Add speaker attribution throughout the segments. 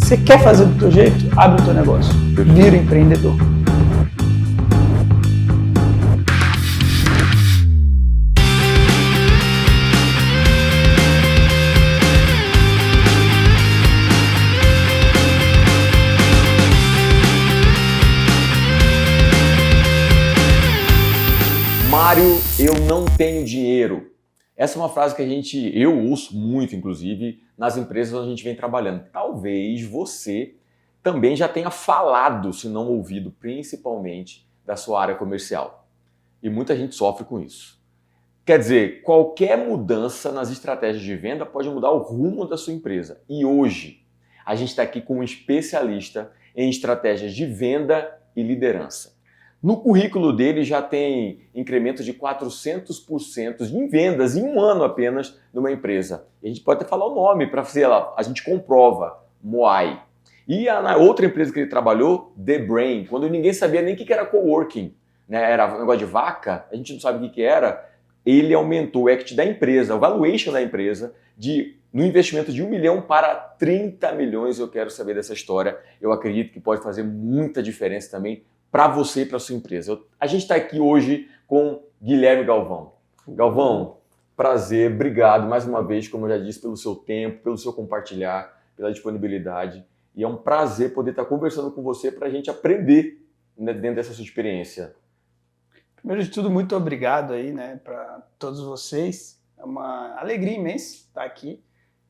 Speaker 1: Você quer fazer do teu jeito? Abre o teu negócio. Vira empreendedor.
Speaker 2: Mário, eu não tenho dinheiro. Essa é uma frase que eu ouço muito, inclusive, nas empresas onde a gente vem trabalhando. Talvez você também já tenha falado, se não ouvido, principalmente da sua área comercial. E muita gente sofre com isso. Quer dizer, qualquer mudança nas estratégias de venda pode mudar o rumo da sua empresa. E hoje, a gente está aqui com um especialista em estratégias de venda e liderança. No currículo dele já tem incremento de 400% em vendas em um ano apenas numa empresa. E a gente pode até falar o nome para fazer lá, a gente comprova, Moai. E na outra empresa que ele trabalhou, The Brain, quando ninguém sabia nem o que era coworking, né? Era um negócio de vaca, a gente não sabe o que era, ele aumentou o equity da empresa, o valuation da empresa, no investimento de 1 milhão para 30 milhões. Eu quero saber dessa história, eu acredito que pode fazer muita diferença também para você e para sua empresa. A gente está aqui hoje com Guilherme Galvão. Galvão, prazer, obrigado mais uma vez, como eu já disse, pelo seu tempo, pelo seu compartilhar, pela disponibilidade. E é um prazer poder estar conversando com você para a gente aprender, né, dentro dessa sua experiência.
Speaker 1: Primeiro de tudo, muito obrigado aí, né, para todos vocês. É uma alegria imensa estar aqui,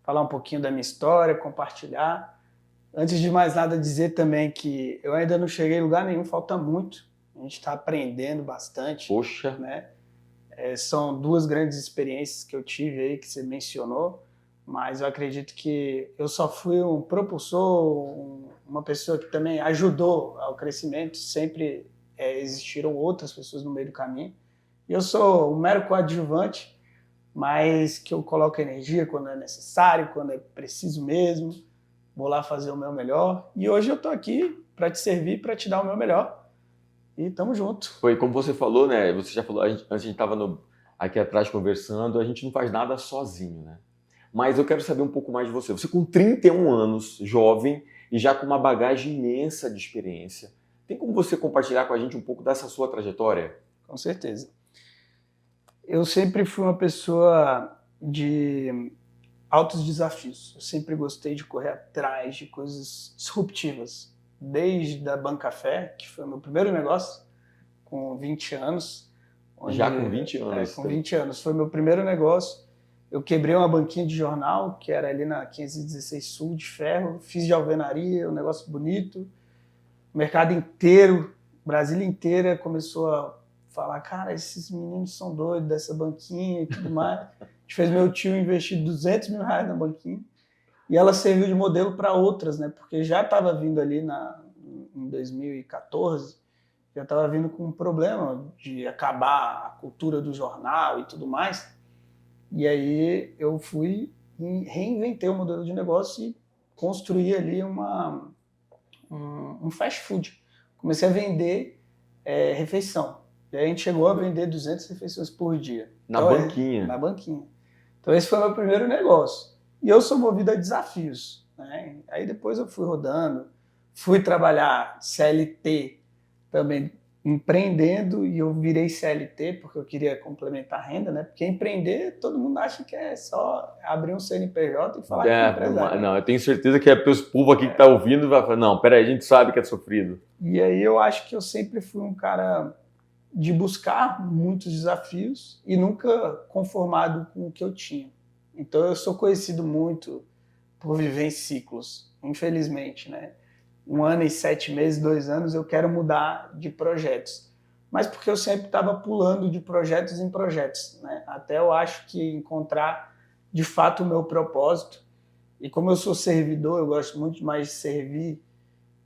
Speaker 1: falar um pouquinho da minha história, compartilhar. Antes de mais nada, dizer também que eu ainda não cheguei em lugar nenhum, falta muito. A gente está aprendendo bastante.
Speaker 2: Poxa!
Speaker 1: Né? São duas grandes experiências que eu tive aí, que você mencionou, mas eu acredito que eu só fui um propulsor, uma pessoa que também ajudou ao crescimento. Sempre existiram outras pessoas no meio do caminho. E eu sou um mero coadjuvante, mas que eu coloco energia quando é necessário, quando é preciso mesmo. Vou lá fazer o meu melhor. E hoje eu tô aqui para te servir, para te dar o meu melhor. E tamo junto.
Speaker 2: Foi como você falou, né? Você já falou, antes a gente estava aqui atrás conversando, a gente não faz nada sozinho, né? Mas eu quero saber um pouco mais de você. Você com 31 anos, jovem, e já com uma bagagem imensa de experiência. Tem como você compartilhar com a gente um pouco dessa sua trajetória?
Speaker 1: Com certeza. Eu sempre fui uma pessoa de altos desafios. Eu sempre gostei de correr atrás de coisas disruptivas. Desde a Bancafé, que foi o meu primeiro negócio, com 20 anos.
Speaker 2: Já com 20 anos?
Speaker 1: Com 20 anos. Foi o meu primeiro negócio. Eu quebrei uma banquinha de jornal, que era ali na 516 Sul, de ferro. Fiz de alvenaria, um negócio bonito. O mercado inteiro, Brasília inteira, começou a falar, cara, esses meninos são doidos dessa banquinha e tudo mais. A gente fez meu tio investir R$200 mil na banquinha e ela serviu de modelo para outras, né? Porque já estava vindo ali em 2014, já estava vindo com um problema de acabar a cultura do jornal e tudo mais. E aí eu fui e reinventei o modelo de negócio e construí ali um fast food. Comecei a vender refeição. E aí a gente chegou a vender 200 refeições por dia.
Speaker 2: Na banquinha?
Speaker 1: Na banquinha. Então esse foi o meu primeiro negócio. E eu sou movido a desafios, né? Aí depois eu fui rodando, fui trabalhar CLT também, empreendendo, e eu virei CLT porque eu queria complementar a renda, né? Porque empreender, todo mundo acha que é só abrir um CNPJ e falar que é empresário.
Speaker 2: Não, eu tenho certeza que o povo aqui que está ouvindo vai falar, não, peraí, a gente sabe que é sofrido.
Speaker 1: E aí eu acho que eu sempre fui um cara de buscar muitos desafios e nunca conformado com o que eu tinha. Então eu sou conhecido muito por viver em ciclos, infelizmente, né? 1 ano e 7 meses, 2 anos, eu quero mudar de projetos. Mas porque eu sempre estava pulando de projetos em projetos, né? Até eu acho que encontrar, de fato, o meu propósito. E como eu sou servidor, eu gosto muito mais de servir.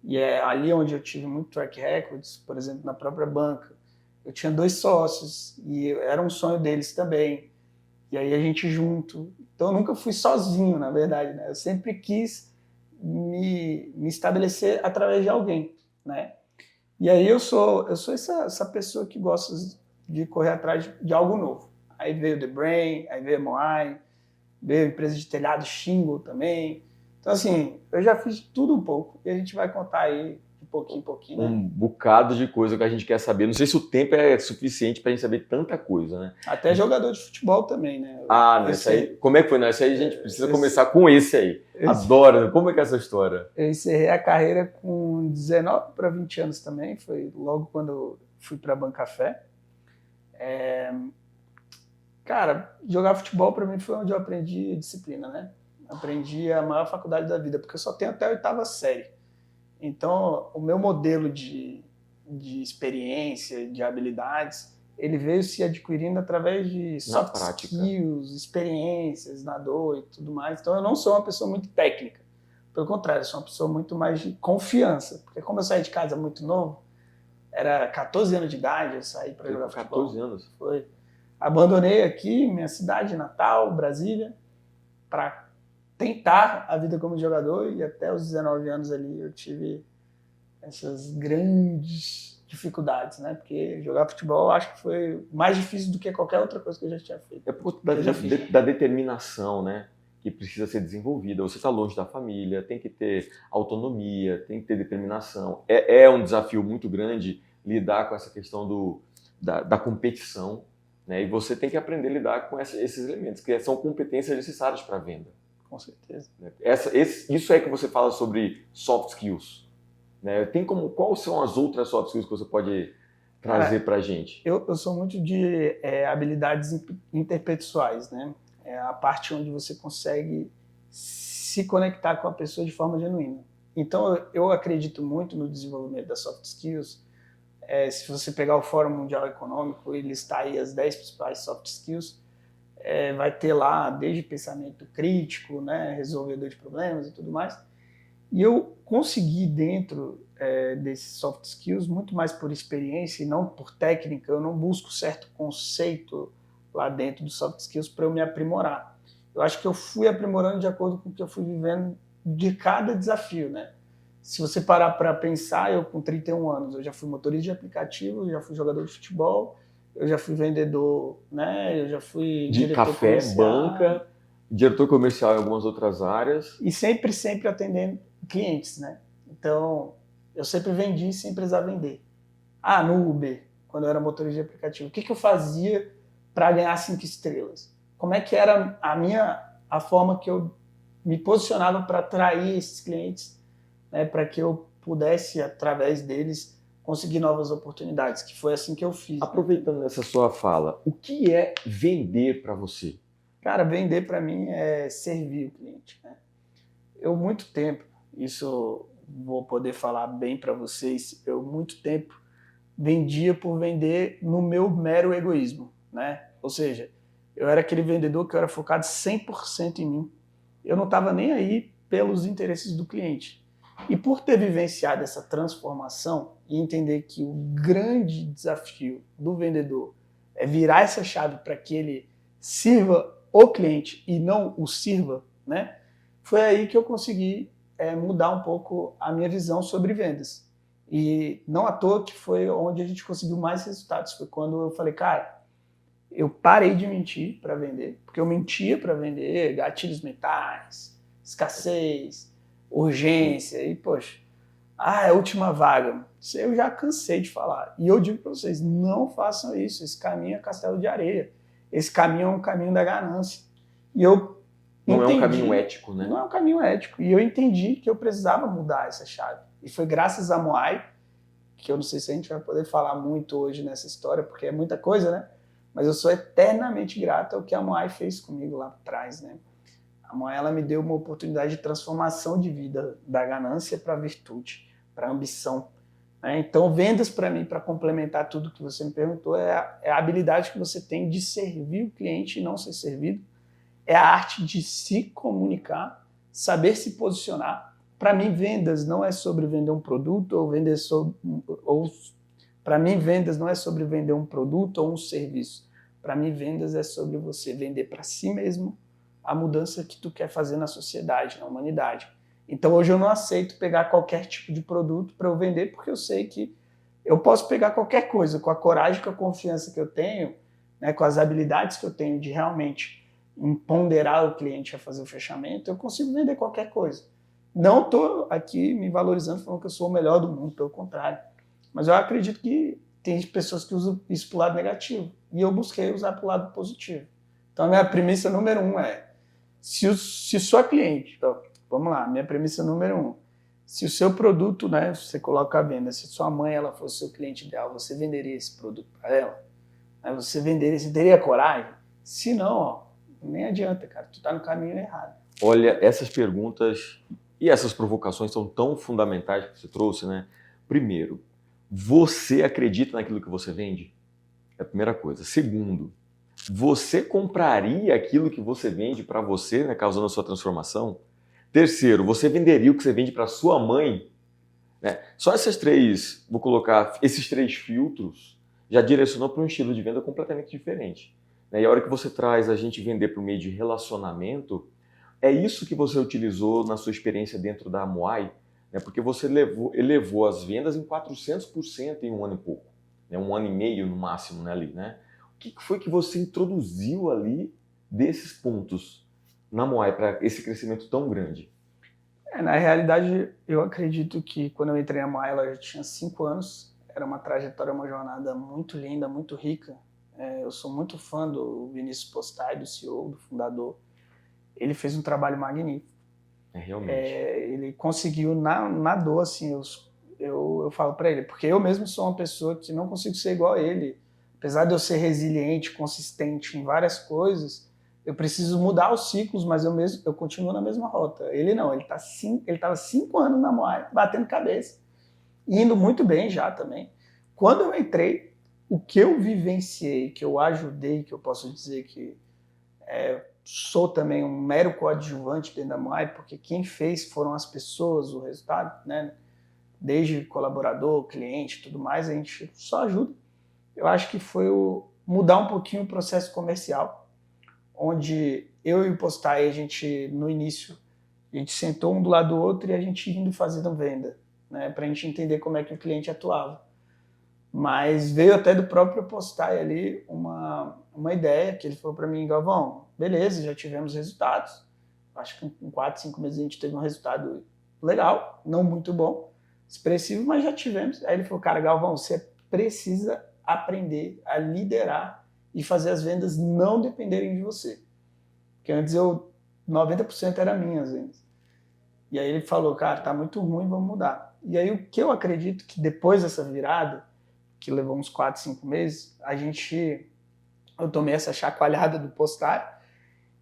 Speaker 1: E é ali onde eu tive muito track records, por exemplo, na própria banca. Eu tinha 2 sócios e era um sonho deles também. E aí a gente junto. Então eu nunca fui sozinho, na verdade, né? Eu sempre quis me estabelecer através de alguém, né? E aí eu sou essa pessoa que gosta de correr atrás de algo novo. Aí veio The Brain, aí veio a Moai, veio a empresa de telhado Shingle também. Então, assim, eu já fiz tudo um pouco e a gente vai contar aí de pouquinho em pouquinho.
Speaker 2: Um bocado de coisa que a gente quer saber. Não sei se o tempo é suficiente pra gente saber tanta coisa, né?
Speaker 1: Até jogador de futebol também, né?
Speaker 2: Nessa aí. Como é que foi? Nessa aí a gente precisa começar com esse aí. Adoro. Como é que é essa história?
Speaker 1: Eu encerrei a carreira com 19 para 20 anos também. Foi logo quando eu fui para a Bancafé. Cara, jogar futebol para mim foi onde eu aprendi disciplina, né? Aprendi a maior faculdade da vida, porque eu só tenho até a 8ª série. Então, o meu modelo de experiência, de habilidades, ele veio se adquirindo através de soft skills, experiências na dor e tudo mais. Então, eu não sou uma pessoa muito técnica. Pelo contrário, eu sou uma pessoa muito mais de confiança. Porque como eu saí de casa muito novo, era 14 anos de idade, eu saí para jogar futebol.
Speaker 2: 14 anos?
Speaker 1: Foi. Abandonei aqui, minha cidade natal, Brasília, para tentar a vida como jogador, e até os 19 anos ali eu tive essas grandes dificuldades, né? Porque jogar futebol eu acho que foi mais difícil do que qualquer outra coisa que eu já tinha feito.
Speaker 2: É por da determinação, né? Que precisa ser desenvolvida. Você está longe da família, tem que ter autonomia, tem que ter determinação. É um desafio muito grande lidar com essa questão da competição, né? E você tem que aprender a lidar com esses elementos, que são competências necessárias para a venda.
Speaker 1: Com certeza.
Speaker 2: Isso é que você fala sobre soft skills, né? Quais são as outras soft skills que você pode trazer para a gente?
Speaker 1: Eu sou muito de habilidades interpessoais, né? É a parte onde você consegue se conectar com a pessoa de forma genuína. Então, eu acredito muito no desenvolvimento das soft skills. Se você pegar o Fórum Mundial Econômico e listar aí as 10 principais soft skills, vai ter lá desde pensamento crítico, né, resolvedor de problemas e tudo mais. E eu consegui dentro desses soft skills, muito mais por experiência e não por técnica, eu não busco certo conceito lá dentro dos soft skills para eu me aprimorar. Eu acho que eu fui aprimorando de acordo com o que eu fui vivendo de cada desafio, né? Se você parar para pensar, eu com 31 anos, eu já fui motorista de aplicativo, eu já fui jogador de futebol, eu já fui vendedor, né? Eu já fui
Speaker 2: de
Speaker 1: diretor
Speaker 2: café,
Speaker 1: comercial,
Speaker 2: banca, diretor comercial em algumas outras áreas.
Speaker 1: E sempre atendendo clientes, né? Então, eu sempre vendi sem precisar vender. No Uber, quando eu era motorista de aplicativo, o que eu fazia para ganhar 5 estrelas? Como é que era a forma que eu me posicionava para atrair esses clientes, né? Para que eu pudesse, através deles, conseguir novas oportunidades, que foi assim que eu fiz.
Speaker 2: Aproveitando essa sua fala, o que é vender para você?
Speaker 1: Cara, vender para mim é servir o cliente, né? Eu, muito tempo, isso vou poder falar bem para vocês, eu, muito tempo, vendia por vender no meu mero egoísmo, né? Ou seja, eu era aquele vendedor que eu era focado 100% em mim. Eu não estava nem aí pelos interesses do cliente. E por ter vivenciado essa transformação e entender que o grande desafio do vendedor é virar essa chave para que ele sirva o cliente e não o sirva, né? Foi aí que eu consegui mudar um pouco a minha visão sobre vendas. E não à toa que foi onde a gente conseguiu mais resultados. Foi quando eu falei, cara, eu parei de mentir para vender, porque eu mentia para vender gatilhos mentais, escassez, urgência, e poxa, é a última vaga. Isso eu já cansei de falar. E eu digo para vocês, não façam isso, esse caminho é castelo de areia. Esse caminho é um caminho da ganância. E eu
Speaker 2: não é um caminho ético, né?
Speaker 1: Não é um caminho ético. E eu entendi que eu precisava mudar essa chave. E foi graças a Moai, que eu não sei se a gente vai poder falar muito hoje nessa história, porque é muita coisa, né? Mas eu sou eternamente grato ao que a Moai fez comigo lá atrás, né? A Moai, ela me deu uma oportunidade de transformação de vida da ganância para a virtude, para a ambição. Né? Então, vendas para mim, para complementar tudo que você me perguntou, é a habilidade que você tem de servir o cliente e não ser servido. É a arte de se comunicar, saber se posicionar. Para mim, vendas não é sobre vender um produto para mim, vendas não é sobre vender um produto ou um serviço. Para mim, vendas é sobre você vender para si mesmo a mudança que tu quer fazer na sociedade, na humanidade. Então, hoje eu não aceito pegar qualquer tipo de produto para eu vender, porque eu sei que eu posso pegar qualquer coisa com a coragem, com a confiança que eu tenho, né, com as habilidades que eu tenho de realmente empoderar o cliente a fazer o fechamento, eu consigo vender qualquer coisa. Não estou aqui me valorizando falando que eu sou o melhor do mundo, pelo contrário. Mas eu acredito que tem pessoas que usam isso para o lado negativo. E eu busquei usar para o lado positivo. Então a minha premissa número 1 é, se sua cliente, então, vamos lá, minha premissa número 1, se o seu produto, né, você coloca a venda, se sua mãe ela fosse seu cliente ideal, você venderia esse produto para ela? Né, você venderia, você teria coragem? Se não, ó, nem adianta, cara, tu tá no caminho errado.
Speaker 2: Olha, essas perguntas e essas provocações são tão fundamentais que você trouxe, né? Primeiro, você acredita naquilo que você vende? É a primeira coisa. Segundo, você compraria aquilo que você vende para você, né, causando a sua transformação? Terceiro, você venderia o que você vende para sua mãe? Né? Só esses três, vou colocar, esses três filtros já direcionou para um estilo de venda completamente diferente. Né? E a hora que você traz a gente vender por meio de relacionamento, é isso que você utilizou na sua experiência dentro da Moai, né? Porque você elevou as vendas em 400% em um ano e pouco, né? Um ano e meio no máximo, né, ali, né? O que foi que você introduziu ali desses pontos na Moai para esse crescimento tão grande?
Speaker 1: Na realidade, eu acredito que quando eu entrei na Moai, ela já tinha 5 anos, era uma trajetória, uma jornada muito linda, muito rica. Eu sou muito fã do Vinícius Postai, do CEO, do fundador. Ele fez um trabalho magnífico.
Speaker 2: Realmente.
Speaker 1: Ele conseguiu, na dor, assim, eu falo para ele, porque eu mesmo sou uma pessoa que não consigo ser igual a ele. Apesar de eu ser resiliente, consistente em várias coisas, eu preciso mudar os ciclos, mas eu continuo na mesma rota. Ele não, ele estava 5 anos na Moai, batendo cabeça, indo muito bem já também. Quando eu entrei, o que eu vivenciei, que eu ajudei, que eu posso dizer que sou também um mero coadjuvante dentro da Moai, porque quem fez foram as pessoas, o resultado, né? Desde colaborador, cliente, tudo mais, a gente só ajuda. Eu acho que foi mudar um pouquinho o processo comercial, onde eu e o Postai, a gente, no início, a gente sentou um do lado do outro e a gente indo fazendo venda, né? Para a gente entender como é que o cliente atuava. Mas veio até do próprio Postai ali uma ideia que ele falou para mim, Galvão, beleza, já tivemos resultados. Acho que em 4, 5 meses a gente teve um resultado legal, não muito bom, expressivo, mas já tivemos. Aí ele falou, cara, Galvão, você precisa aprender a liderar e fazer as vendas não dependerem de você. Porque antes 90% era minhas vendas. E aí ele falou, cara, tá muito ruim, vamos mudar. E aí o que eu acredito que depois dessa virada, que levou uns 4, 5 meses, eu tomei essa chacoalhada do Postai,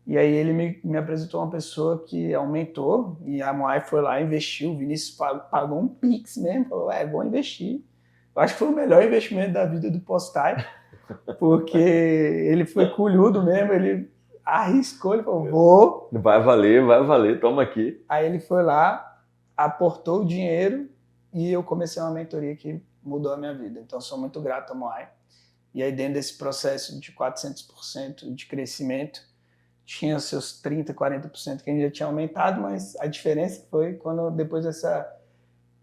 Speaker 1: e aí ele me apresentou uma pessoa que é um mentor, e a Moai foi lá e investiu, o Vinícius pagou um Pix mesmo, falou, vou investir. Eu acho que foi o melhor investimento da vida do Postai, porque ele foi culhudo mesmo, ele arriscou, ele falou, vou.
Speaker 2: Vai valer, toma aqui.
Speaker 1: Aí ele foi lá, aportou o dinheiro, e eu comecei uma mentoria que mudou a minha vida. Então, sou muito grato à Moai. E aí, dentro desse processo de 400% de crescimento, tinha seus 30%, 40% que a gente já tinha aumentado, mas a diferença foi quando, depois dessa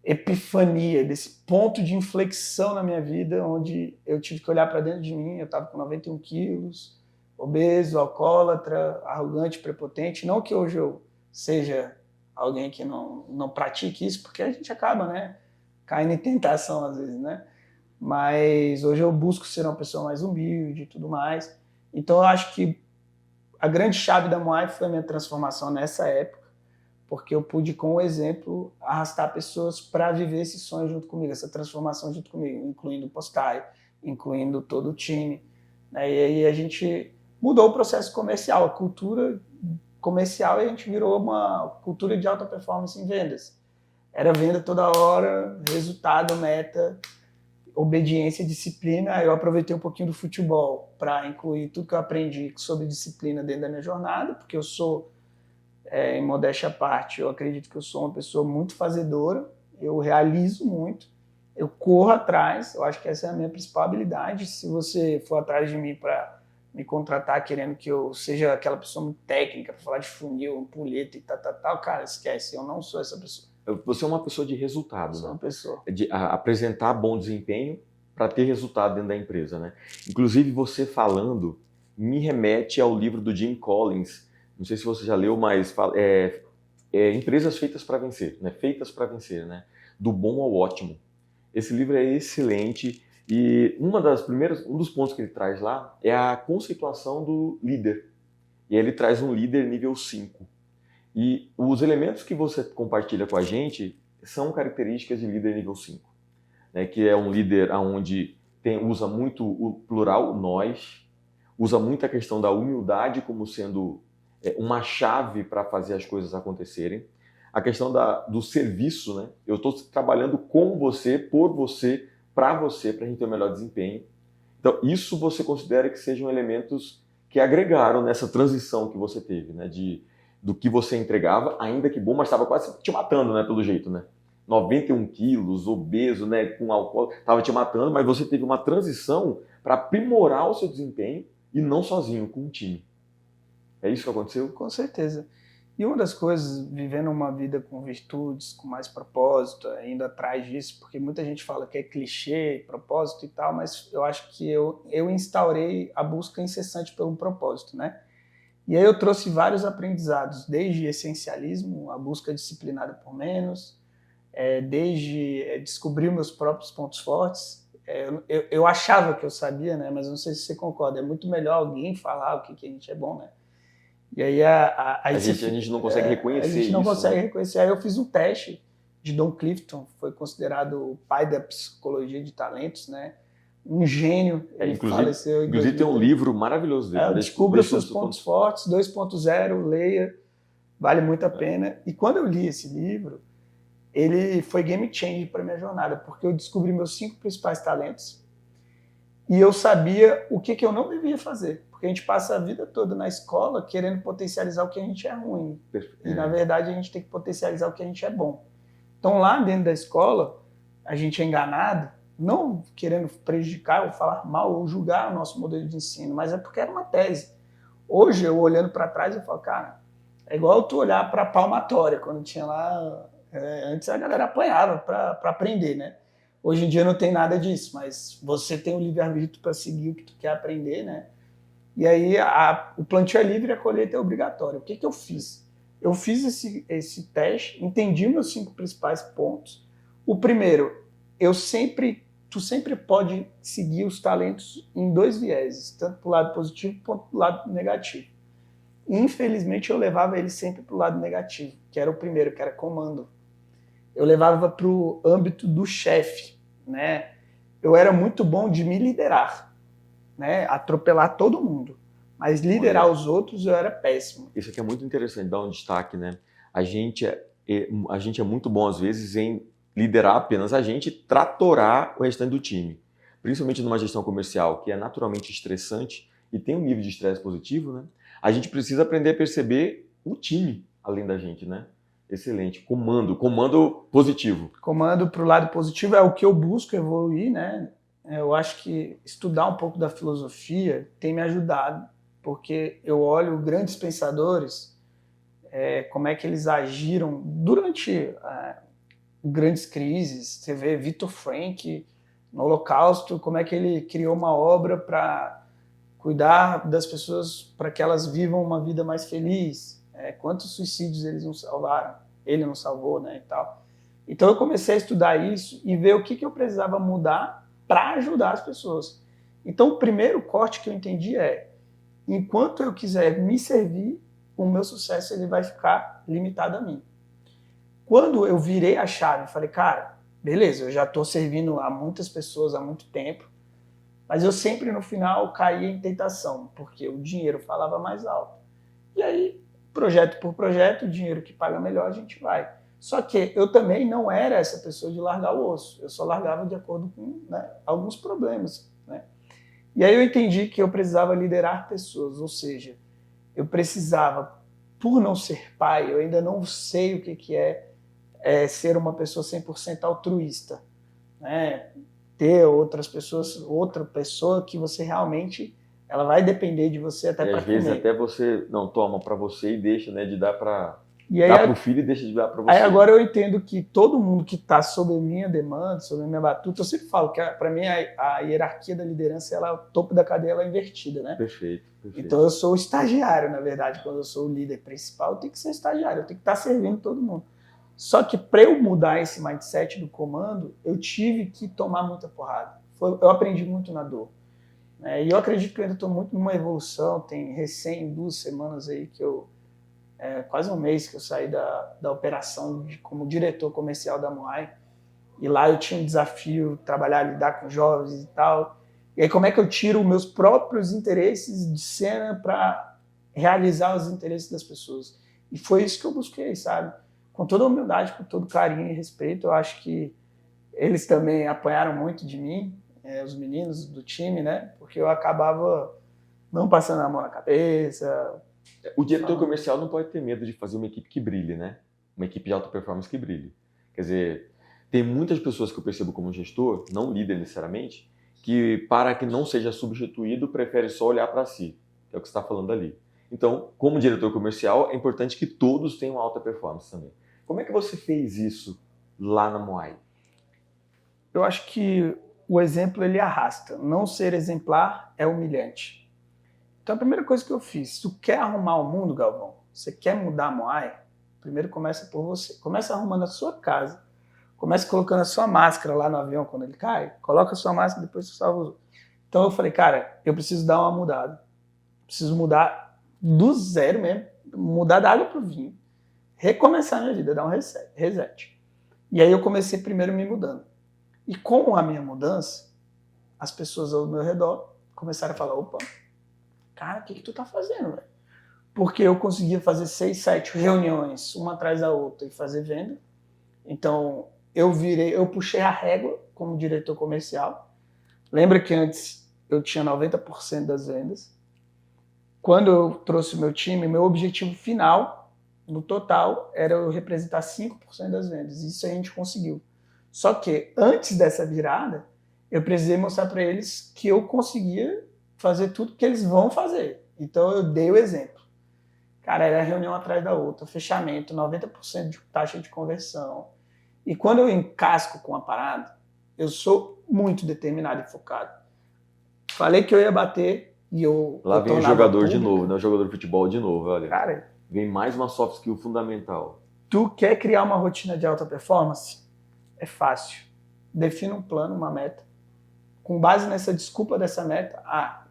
Speaker 1: epifania, desse ponto de inflexão na minha vida, onde eu tive que olhar para dentro de mim, eu estava com 91 quilos, obeso, alcoólatra, arrogante, prepotente. Não que hoje eu seja alguém que não pratique isso, porque a gente acaba, né, caindo em tentação às vezes, né? Mas hoje eu busco ser uma pessoa mais humilde e tudo mais. Então eu acho que a grande chave da Moai foi a minha transformação nessa época, porque eu pude, com o exemplo, arrastar pessoas para viver esse sonho junto comigo, essa transformação junto comigo, incluindo o Postai, incluindo todo o time. Né? E aí a gente mudou o processo comercial, a cultura comercial, e a gente virou uma cultura de alta performance em vendas. Era venda toda hora, resultado, meta, obediência, disciplina. Aí eu aproveitei um pouquinho do futebol para incluir tudo que eu aprendi sobre disciplina dentro da minha jornada, porque eu sou, em modéstia à parte, eu acredito que eu sou uma pessoa muito fazedora, eu realizo muito, eu corro atrás, eu acho que essa é a minha principal habilidade. Se você for atrás de mim para me contratar querendo que eu seja aquela pessoa muito técnica, para falar de funil, ampulheta e tal, cara, esquece, eu não sou essa pessoa.
Speaker 2: Você é uma pessoa de resultado,
Speaker 1: sou
Speaker 2: né?
Speaker 1: Uma pessoa.
Speaker 2: De apresentar bom desempenho para ter resultado dentro da empresa, né? Inclusive, você falando me remete ao livro do Jim Collins. Não sei se você já leu, mas Empresas Feitas para Vencer, né? Feitas para Vencer, né? Do bom ao ótimo. Esse livro é excelente e um dos pontos que ele traz lá é a conceituação do líder. E aí ele traz um líder nível 5. E os elementos que você compartilha com a gente são características de líder nível 5, né? Que é um líder onde usa muito o plural, nós, usa muito a questão da humildade como sendo uma chave para fazer as coisas acontecerem. A questão do serviço, né? Eu estou trabalhando com você, por você, para a gente ter o melhor desempenho. Então, isso você considera que sejam elementos que agregaram nessa transição que você teve, né? Do que você entregava, ainda que bom, mas estava quase te matando, né? Pelo jeito, né? 91 quilos, obeso, né? Com álcool, estava te matando, mas você teve uma transição para aprimorar o seu desempenho e não sozinho, com um time. É isso que aconteceu?
Speaker 1: Com certeza. E uma das coisas, vivendo uma vida com virtudes, com mais propósito, ainda atrás disso, porque muita gente fala que é clichê, propósito e tal, mas eu acho que eu instaurei a busca incessante pelo propósito, né? E aí eu trouxe vários aprendizados, desde essencialismo, a busca disciplinada por menos, desde descobrir meus próprios pontos fortes. Eu achava que eu sabia, né? Mas não sei se você concorda, é muito melhor alguém falar o que a gente é bom, né? E aí
Speaker 2: a gente não consegue reconhecer isso.
Speaker 1: A gente não consegue,
Speaker 2: né?
Speaker 1: reconhecer. Aí eu fiz um teste de Don Clifton, foi considerado o pai da psicologia de talentos, né? Um gênio, ele faleceu.
Speaker 2: Inclusive tem um livro maravilhoso dele.
Speaker 1: Descubra seus pontos fortes, 2.0, leia, vale muito a pena. E quando eu li esse livro, ele foi game changer para minha jornada, porque eu descobri meus 5 principais talentos e eu sabia o que eu não devia fazer. Porque a gente passa a vida toda na escola querendo potencializar o que a gente é ruim. E, na verdade, a gente tem que potencializar o que a gente é bom. Então, lá dentro da escola, a gente é enganado, não querendo prejudicar ou falar mal ou julgar o nosso modelo de ensino, mas é porque era uma tese. Hoje, eu olhando para trás, eu falo, cara, é igual tu olhar para a palmatória, quando tinha lá... antes a galera apanhava para aprender, né? Hoje em dia não tem nada disso, mas você tem o livre-arbítrio para seguir o que tu quer aprender, né? E aí o plantio é livre e a colheita é obrigatória. O que eu fiz? Eu fiz esse teste, entendi meus 5 principais pontos. O primeiro, tu sempre pode seguir os talentos em 2 vieses, tanto para o lado positivo quanto para o lado negativo. Infelizmente, eu levava ele sempre para o lado negativo, que era o primeiro, que era comando. Eu levava para o âmbito do chefe, né? Eu era muito bom de me liderar, né? Atropelar todo mundo, mas liderar os outros eu era péssimo.
Speaker 2: Isso aqui é muito interessante, dar um destaque, né? A gente é muito bom às vezes em liderar apenas a gente, tratorar o restante do time, principalmente numa gestão comercial que é naturalmente estressante e tem um nível de estresse positivo, né? A gente precisa aprender a perceber o time além da gente, né? Excelente. Comando positivo.
Speaker 1: Comando para o lado positivo é o que eu busco evoluir, né? Eu acho que estudar um pouco da filosofia tem me ajudado, porque eu olho grandes pensadores, como é que eles agiram durante grandes crises. Você vê Viktor Frankl no Holocausto, como é que ele criou uma obra para cuidar das pessoas para que elas vivam uma vida mais feliz. Quantos suicídios eles não salvaram? Ele não salvou, né, e tal. Então eu comecei a estudar isso e ver o que eu precisava mudar para ajudar as pessoas. Então o primeiro corte que eu entendi enquanto eu quiser me servir, o meu sucesso ele vai ficar limitado a mim. Quando eu virei a chave, falei, cara, beleza, eu já estou servindo a muitas pessoas há muito tempo, mas eu sempre no final caía em tentação, porque o dinheiro falava mais alto. E aí, projeto por projeto, o dinheiro que paga melhor, a gente vai. Só que eu também não era essa pessoa de largar o osso. Eu só largava de acordo com, né, alguns problemas, né? E aí eu entendi que eu precisava liderar pessoas, ou seja, eu precisava, por não ser pai, eu ainda não sei o que é ser uma pessoa 100% altruísta, né? Ter outras pessoas, outra pessoa que você realmente, ela vai depender de você até para comer.
Speaker 2: Às vezes até você não toma para você e deixa, né, de dar para
Speaker 1: E aí,
Speaker 2: dá para o filho e deixa de dar para você.
Speaker 1: Aí agora eu entendo que todo mundo que está sob a minha demanda, sob a minha batuta, eu sempre falo que para mim a hierarquia da liderança, ela, o topo da cadeia ela é invertida, né?
Speaker 2: Perfeito, perfeito.
Speaker 1: Então eu sou o estagiário, na verdade, quando eu sou o líder principal, eu tenho que ser estagiário, eu tenho que estar servindo todo mundo. Só que para eu mudar esse mindset do comando, eu tive que tomar muita porrada. Eu aprendi muito na dor. E eu acredito que eu ainda estou muito numa evolução, tem recém 2 semanas aí que eu quase um mês que eu saí da operação como diretor comercial da Moai. E lá eu tinha um desafio, trabalhar, lidar com jovens e tal. E aí como é que eu tiro meus próprios interesses de cena para realizar os interesses das pessoas? E foi isso que eu busquei, sabe? Com toda humildade, com todo carinho e respeito. Eu acho que eles também apanharam muito de mim, os meninos do time, né? Porque eu acabava não passando a mão na cabeça.
Speaker 2: O diretor comercial não pode ter medo de fazer uma equipe que brilhe, né? Uma equipe de alta performance que brilhe. Quer dizer, tem muitas pessoas que eu percebo como gestor, não líder necessariamente, que para que não seja substituído, prefere só olhar para si, que é o que você está falando ali. Então, como diretor comercial, é importante que todos tenham alta performance também. Como é que você fez isso lá na Moai?
Speaker 1: Eu acho que o exemplo ele arrasta. Não ser exemplar é humilhante. Então a primeira coisa que eu fiz, se tu quer arrumar o mundo, Galvão, você quer mudar a Moai, primeiro começa por você. Começa arrumando a sua casa. Começa colocando a sua máscara lá no avião quando ele cai. Coloca a sua máscara, depois você salva os outros. Então eu falei, cara, eu preciso dar uma mudada. Preciso mudar do zero mesmo. Mudar da água pro vinho. Recomeçar a minha vida, dar um reset. E aí eu comecei primeiro me mudando. E com a minha mudança, as pessoas ao meu redor começaram a falar, opa, cara, o que tu tá fazendo, velho? Porque eu conseguia fazer 6, 7 reuniões, uma atrás da outra, e fazer venda. Então, eu puxei a régua como diretor comercial. Lembra que antes eu tinha 90% das vendas. Quando eu trouxe o meu time, meu objetivo final, no total, era eu representar 5% das vendas. Isso a gente conseguiu. Só que, antes dessa virada, eu precisei mostrar para eles que eu conseguia fazer tudo que eles vão fazer. Então, eu dei o exemplo. Cara, era reunião atrás da outra, fechamento, 90% de taxa de conversão. E quando eu encasco com a parada, eu sou muito determinado e focado. Falei que eu ia bater e eu...
Speaker 2: Lá vem o jogador de novo, né? O jogador de futebol de novo, olha.
Speaker 1: Cara,
Speaker 2: vem mais uma soft skill fundamental.
Speaker 1: Tu quer criar uma rotina de alta performance? É fácil. Defina um plano, uma meta. Com base nessa desculpa dessa meta,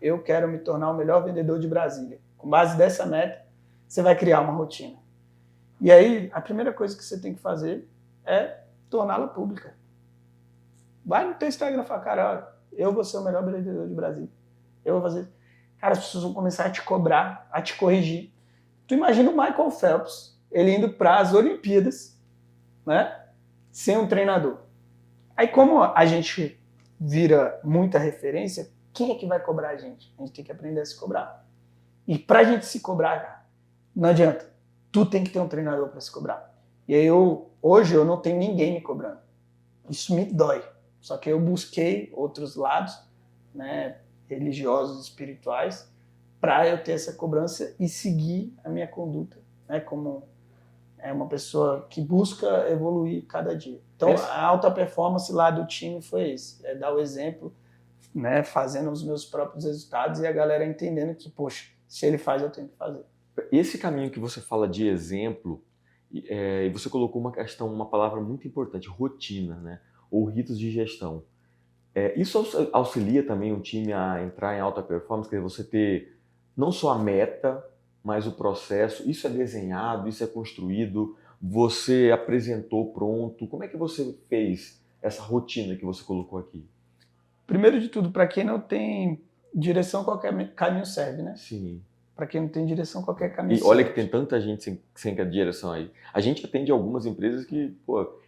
Speaker 1: eu quero me tornar o melhor vendedor de Brasília. Com base dessa meta, você vai criar uma rotina. E aí, a primeira coisa que você tem que fazer é torná-la pública. Vai no teu Instagram e fala, cara, olha, eu vou ser o melhor vendedor de Brasília. Eu vou fazer... Cara, as pessoas vão começar a te cobrar, a te corrigir. Tu imagina o Michael Phelps, ele indo para as Olimpíadas, né, sem um treinador. Aí, como a gente vira muita referência, quem é que vai cobrar a gente? A gente tem que aprender a se cobrar. E pra gente se cobrar, cara, não adianta. Tu tem que ter um treinador para se cobrar. E aí, hoje eu não tenho ninguém me cobrando. Isso me dói. Só que eu busquei outros lados, né, religiosos, espirituais, para eu ter essa cobrança e seguir a minha conduta, né, como uma pessoa que busca evoluir cada dia. Então, a alta performance lá do time foi esse, dar o exemplo, né, fazendo os meus próprios resultados e a galera entendendo que, poxa, se ele faz, eu tenho que fazer.
Speaker 2: Esse caminho que você fala de exemplo, e você colocou uma palavra muito importante, rotina, né, ou ritos de gestão. Isso auxilia também o time a entrar em alta performance, quer dizer, você ter não só a meta, mas o processo, isso é desenhado, isso é construído, você apresentou pronto. Como é que você fez essa rotina que você colocou aqui?
Speaker 1: Primeiro de tudo, para quem não tem direção, qualquer caminho serve, né?
Speaker 2: Sim.
Speaker 1: Para quem não tem direção, qualquer caminho serve.
Speaker 2: E olha que tem tanta gente sem direção aí. A gente atende algumas empresas que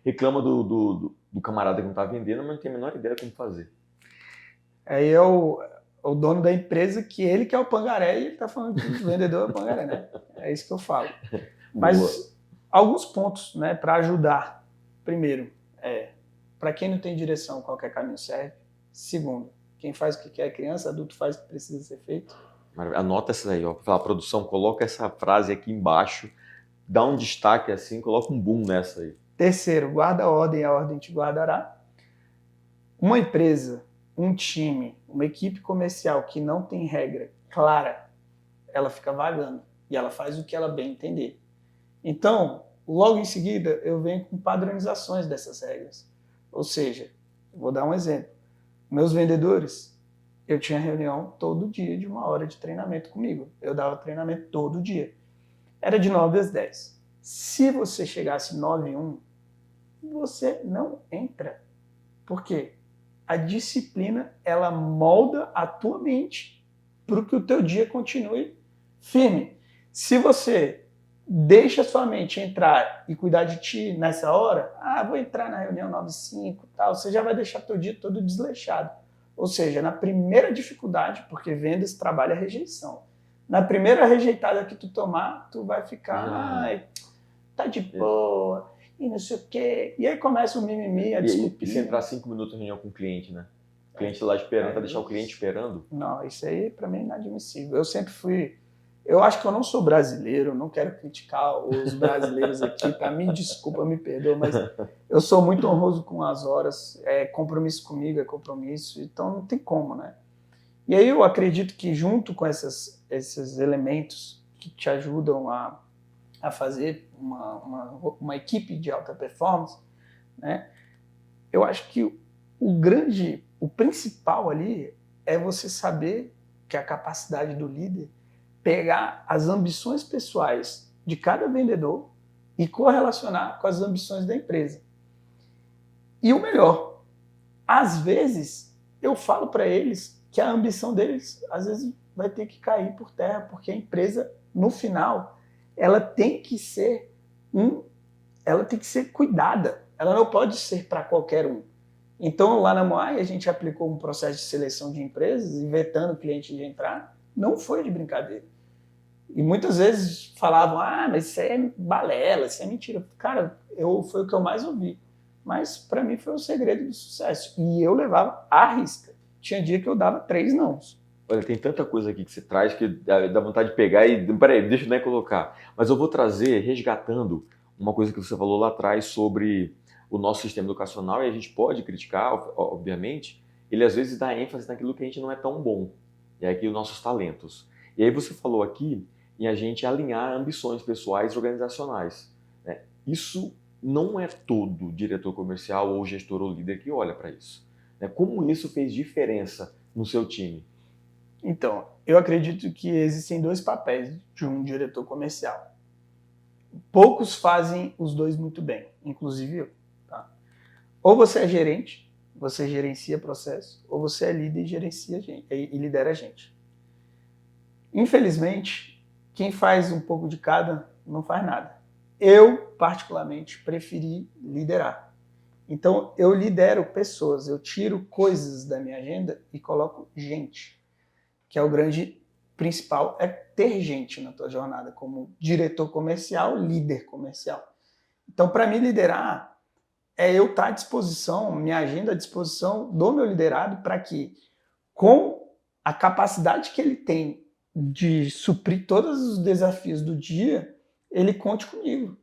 Speaker 2: reclama do camarada que não está vendendo, mas não tem a menor ideia como fazer.
Speaker 1: Aí é o dono da empresa que ele é o pangaré e ele está falando que o vendedor é o pangaré, né? É isso que eu falo. Mas alguns pontos, né, para ajudar. Primeiro, para quem não tem direção, qualquer caminho serve. Segundo, quem faz o que quer, criança, adulto faz o que precisa ser feito.
Speaker 2: Anota essa aí, ó. A produção, coloca essa frase aqui embaixo. dá um destaque assim, coloca um boom nessa aí.
Speaker 1: Terceiro, guarda a ordem e a ordem te guardará. Uma empresa, um time, uma equipe comercial que não tem regra clara, ela fica vagando e ela faz o que ela bem entender. Então, logo em seguida, eu venho com padronizações dessas regras. Ou seja, vou dar um exemplo. Meus vendedores, eu tinha reunião todo dia de 1 hora de treinamento comigo. Eu dava treinamento todo dia. Era de 9 às 10. Se você chegasse 9 e 1, você não entra. Por quê? A disciplina, ela molda a tua mente para que o teu dia continue firme. Se você deixa a sua mente entrar e cuidar de ti nessa hora, vou entrar na reunião 9 e 5, tal, você já vai deixar teu dia todo desleixado. Ou seja, na primeira dificuldade, porque vendas trabalha a rejeição. Na primeira rejeitada que tu tomar, tu vai ficar, tá de boa, e não sei o quê. E aí começa o mimimi, a desculpa.
Speaker 2: E se entrar 5 minutos em reunião com o cliente, né? O cliente lá esperando, vai deixar o cliente esperando?
Speaker 1: Não, isso aí pra mim é inadmissível. Eu sempre fui... Eu acho que eu não sou brasileiro, não quero criticar os brasileiros aqui, tá? Me desculpa, me perdoa, mas eu sou muito honroso com as horas, compromisso comigo é compromisso, então não tem como, né? E aí eu acredito que junto com esses elementos que te ajudam a fazer uma equipe de alta performance, né? Eu acho que o principal ali é você saber que a capacidade do líder pegar as ambições pessoais de cada vendedor e correlacionar com as ambições da empresa. E o melhor, às vezes eu falo para eles que a ambição deles às vezes vai ter que cair por terra, porque a empresa, no final, ela tem que ser cuidada, ela não pode ser para qualquer um. Então, lá na Moai, a gente aplicou um processo de seleção de empresas, vetando o cliente de entrar, não foi de brincadeira. E muitas vezes falavam, mas isso é balela, isso é mentira. Cara, foi o que eu mais ouvi. Mas para mim foi o segredo do sucesso. E eu levava à risca. Tinha dia que eu dava 3 nãos.
Speaker 2: Olha, tem tanta coisa aqui que você traz que dá vontade de pegar e... Peraí, deixa eu nem colocar. Mas eu vou trazer, resgatando, uma coisa que você falou lá atrás sobre o nosso sistema educacional, e a gente pode criticar, obviamente, ele às vezes dá ênfase naquilo que a gente não é tão bom. E aqui os nossos talentos. E aí você falou aqui em a gente alinhar ambições pessoais e organizacionais, né? Isso não é todo diretor comercial ou gestor ou líder que olha para isso, né? Como isso fez diferença no seu time?
Speaker 1: Então, eu acredito que existem 2 papéis de um diretor comercial. Poucos fazem os 2 muito bem, inclusive eu. Tá? Ou você é gerente, você gerencia processo, ou você é líder e gerencia e lidera a gente. Infelizmente, quem faz um pouco de cada não faz nada. Eu, particularmente, preferi liderar. Então, eu lidero pessoas, eu tiro coisas da minha agenda e coloco gente, que é o grande principal, é ter gente na tua jornada, como diretor comercial, líder comercial. Então, para mim, liderar é eu estar à disposição, minha agenda à disposição do meu liderado, para que, com a capacidade que ele tem de suprir todos os desafios do dia, ele conte comigo.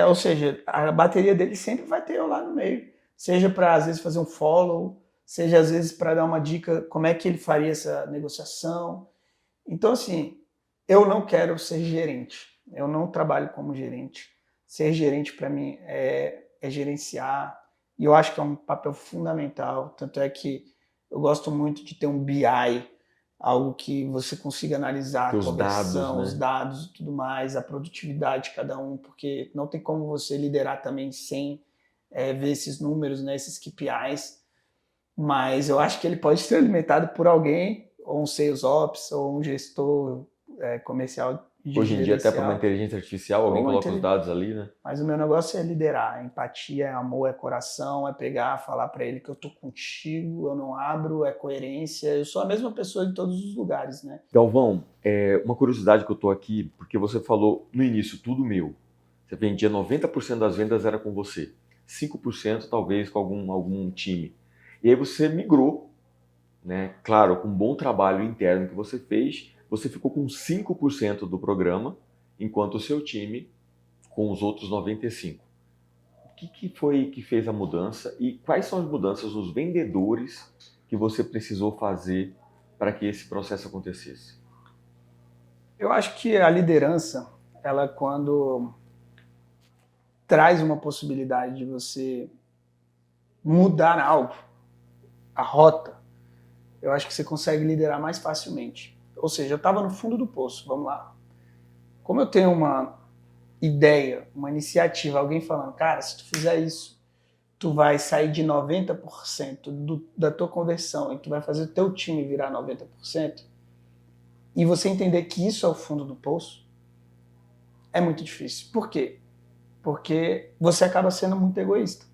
Speaker 1: Ou seja, a bateria dele sempre vai ter eu lá no meio. Seja para, às vezes, fazer um follow, seja, às vezes, para dar uma dica como é que ele faria essa negociação. Então, assim, eu não quero ser gerente. Eu não trabalho como gerente. Ser gerente, para mim, é gerenciar. E eu acho que é um papel fundamental. Tanto é que eu gosto muito de ter um BI, algo que você consiga analisar a conversão, os dados e tudo mais, a produtividade de cada um, porque não tem como você liderar também sem ver esses números, né, esses KPIs, mas eu acho que ele pode ser alimentado por alguém, ou um Sales Ops, ou um gestor comercial.
Speaker 2: Hoje em dia, até para uma inteligência artificial, alguém coloca os dados ali, né?
Speaker 1: Mas o meu negócio é liderar. É empatia, é amor, é coração, é pegar, falar para ele que eu tô contigo, eu não abro, é coerência. Eu sou a mesma pessoa em todos os lugares, né?
Speaker 2: Galvão, uma curiosidade que eu tô aqui, porque você falou no início, tudo meu. Você vendia 90% das vendas era com você. 5% talvez com algum time. E aí você migrou, né? Claro, com um bom trabalho interno que você fez, você ficou com 5% do programa, enquanto o seu time com os outros 95. O que foi que fez a mudança e quais são as mudanças nos vendedores que você precisou fazer para que esse processo acontecesse?
Speaker 1: Eu acho que a liderança, ela quando traz uma possibilidade de você mudar algo, a rota, eu acho que você consegue liderar mais facilmente. Ou seja, eu estava no fundo do poço, vamos lá. Como eu tenho uma ideia, uma iniciativa, alguém falando, cara, se tu fizer isso, tu vai sair de 90% da tua conversão e tu vai fazer o teu time virar 90%, e você entender que isso é o fundo do poço, é muito difícil. Por quê? Porque você acaba sendo muito egoísta.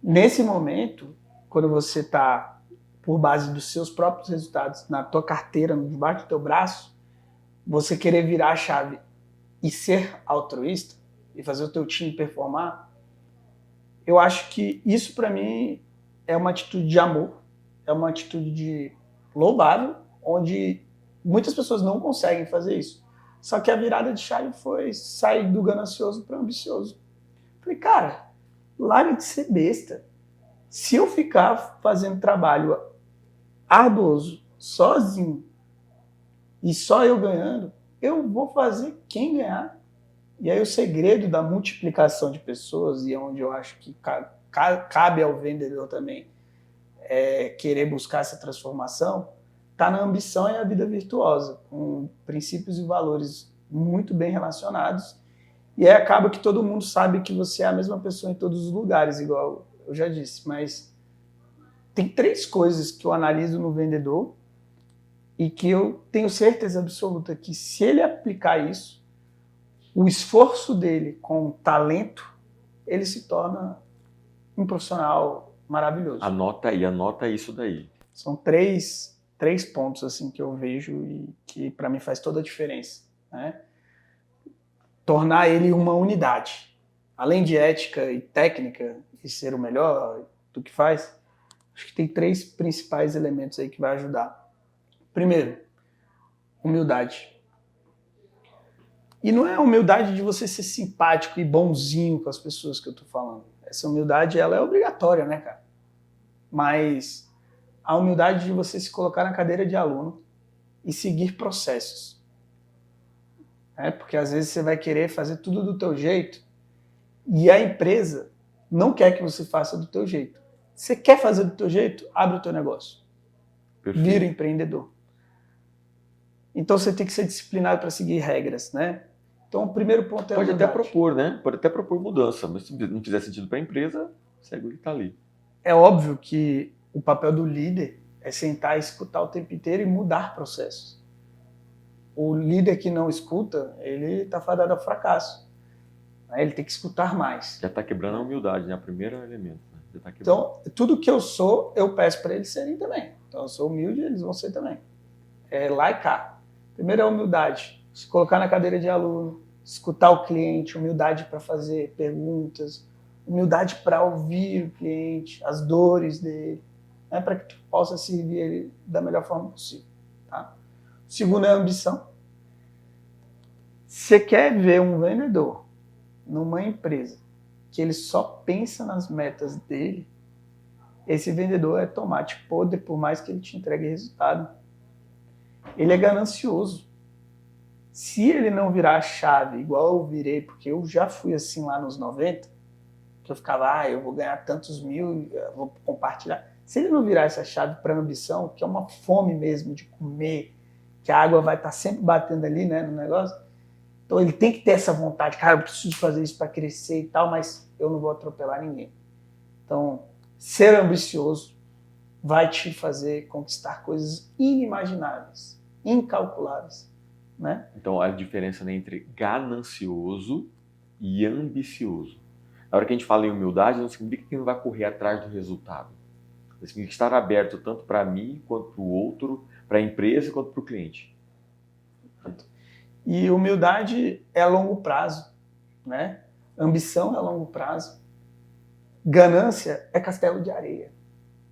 Speaker 1: Nesse momento, quando você está por base dos seus próprios resultados, na tua carteira, debaixo do teu braço, você querer virar a chave e ser altruísta e fazer o teu time performar, eu acho que isso para mim é uma atitude de amor, é uma atitude de louvável, onde muitas pessoas não conseguem fazer isso. Só que a virada de chave foi sair do ganancioso para o ambicioso. Falei, cara, larga de ser besta. Se eu ficar fazendo trabalho arduoso, sozinho, e só eu ganhando, eu vou fazer quem ganhar. E aí o segredo da multiplicação de pessoas, e onde eu acho que cabe ao vendedor também querer buscar essa transformação, está na ambição e a vida virtuosa, com princípios e valores muito bem relacionados. E aí acaba que todo mundo sabe que você é a mesma pessoa em todos os lugares, igual eu já disse. Mas tem 3 coisas que eu analiso no vendedor e que eu tenho certeza absoluta que se ele aplicar isso, o esforço dele com o talento, ele se torna um profissional maravilhoso.
Speaker 2: Anota isso daí.
Speaker 1: São três pontos assim que eu vejo e que para mim faz toda a diferença, né? Tornar ele uma unidade. Além de ética e técnica e ser o melhor do que faz, acho que tem 3 principais elementos aí que vai ajudar. Primeiro, humildade. E não é a humildade de você ser simpático e bonzinho com as pessoas que eu tô falando. Essa humildade, ela é obrigatória, né, cara? Mas a humildade de você se colocar na cadeira de aluno e seguir processos. Porque às vezes você vai querer fazer tudo do teu jeito e a empresa não quer que você faça do teu jeito. Você quer fazer do teu jeito? Abre o teu negócio.
Speaker 2: Perfeito.
Speaker 1: Vira empreendedor. Então você tem que ser disciplinado para seguir regras, né? Então o primeiro ponto é a
Speaker 2: Pode até
Speaker 1: humildade.
Speaker 2: propor, né? Pode até propor mudança, mas se não fizer sentido para a empresa, segue o que está ali.
Speaker 1: É óbvio que o papel do líder é sentar e escutar o tempo inteiro e mudar processos. O líder que não escuta, ele está fadado ao fracasso. Ele tem que escutar mais.
Speaker 2: Já está quebrando a humildade, né? O primeiro elemento. Né? Já tá quebrando.
Speaker 1: Então, tudo que eu sou, eu peço para eles serem também. Então, eu sou humilde, eles vão ser também. Lá e cá. Primeiro é a humildade. Se colocar na cadeira de aluno, escutar o cliente, humildade para fazer perguntas, humildade para ouvir o cliente, as dores dele, para que tu possa servir ele da melhor forma possível. Tá? O segundo é a ambição. Você quer ver um vendedor numa empresa que ele só pensa nas metas dele, esse vendedor é tomate podre, por mais que ele te entregue resultado. Ele é ganancioso. Se ele não virar a chave, igual eu virei, porque eu já fui assim lá nos 90, que eu ficava, eu vou ganhar tantos mil, eu vou compartilhar. Se ele não virar essa chave para ambição, que é uma fome mesmo de comer, que a água vai estar sempre batendo ali, né, no negócio, então ele tem que ter essa vontade, cara, eu preciso fazer isso para crescer e tal, mas eu não vou atropelar ninguém. Então, ser ambicioso vai te fazer conquistar coisas inimagináveis, incalculáveis, né?
Speaker 2: Então, a diferença, né, entre ganancioso e ambicioso. Na hora que a gente fala em humildade, não significa que não vai correr atrás do resultado. Significa estar aberto tanto para mim, quanto para o outro, para a empresa, quanto para o cliente.
Speaker 1: E humildade é a longo prazo, né? Ambição é a longo prazo. Ganância é castelo de areia.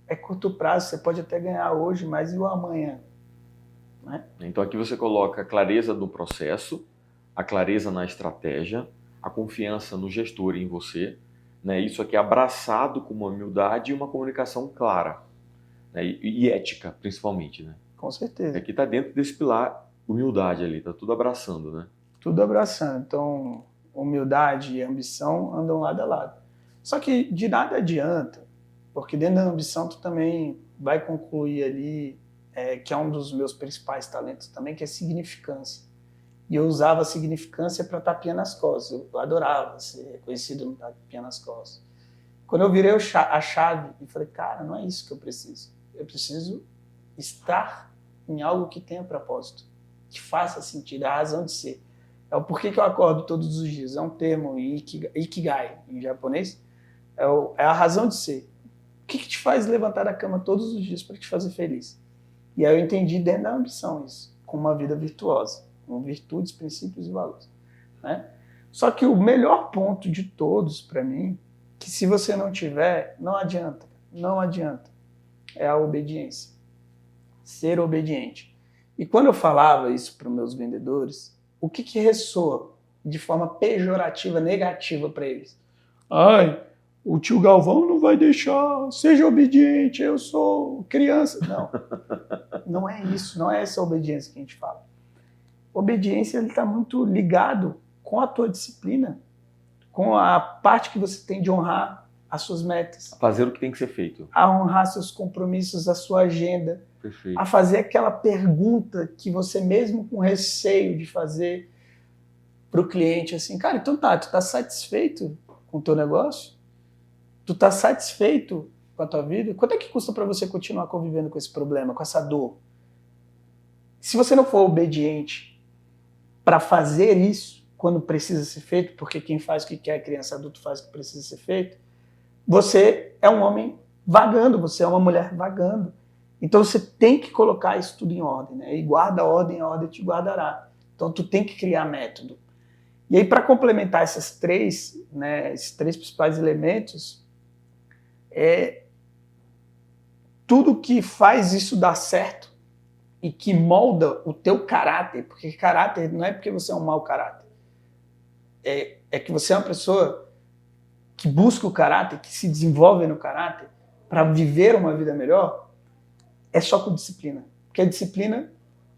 Speaker 1: É curto prazo, você pode até ganhar hoje, mas e o amanhã? Né?
Speaker 2: Então aqui você coloca clareza no processo, a clareza na estratégia, a confiança no gestor e em você, né? Isso aqui é abraçado com uma humildade e uma comunicação clara, né? E ética, principalmente, né?
Speaker 1: Com certeza.
Speaker 2: Aqui está dentro desse pilar humildade ali, está tudo abraçando, né?
Speaker 1: Tudo abraçando. Então, humildade e ambição andam lado a lado. Só que de nada adianta, porque dentro da ambição tu também vai concluir ali, que é um dos meus principais talentos também, que é significância. E eu usava a significância para tapinha nas costas. Eu adorava ser reconhecido no tapinha nas costas. Quando eu virei a chave e falei, cara, não é isso que eu preciso. Eu preciso estar em algo que tenha propósito, que faça sentido, a razão de ser. É o porquê que eu acordo todos os dias. É um termo ikigai em japonês. É a razão de ser. O que te faz levantar da cama todos os dias para te fazer feliz? E aí eu entendi dentro da ambição isso, com uma vida virtuosa, com virtudes, princípios e valores, né? Só que o melhor ponto de todos para mim, que se você não tiver, não adianta, é a obediência. Ser obediente. E quando eu falava isso para os meus vendedores, o que ressoa de forma pejorativa, negativa para eles? Ai, o tio Galvão não vai deixar, seja obediente, eu sou criança. Não, não é isso, não é essa obediência que a gente fala. Obediência está muito ligado com a tua disciplina, com a parte que você tem de honrar as suas metas.
Speaker 2: A fazer o que tem que ser feito.
Speaker 1: A honrar seus compromissos, a sua agenda.
Speaker 2: Perfeito.
Speaker 1: A fazer aquela pergunta que você mesmo com receio de fazer para o cliente, assim, cara, então tá, tu tá satisfeito com o teu negócio? Tu tá satisfeito com a tua vida? Quanto é que custa para você continuar convivendo com esse problema, com essa dor? Se você não for obediente para fazer isso quando precisa ser feito, porque quem faz o que quer, criança, adulto faz o que precisa ser feito, você é um homem vagando, você é uma mulher vagando. Então você tem que colocar isso tudo em ordem, né? E guarda a ordem te guardará. Então tu tem que criar método. E aí, para complementar esses três principais elementos, tudo que faz isso dar certo e que molda o teu caráter, porque caráter não é porque você é um mau caráter, é que você é uma pessoa que busca o caráter, que se desenvolve no caráter para viver uma vida melhor, é só com disciplina. Porque a disciplina,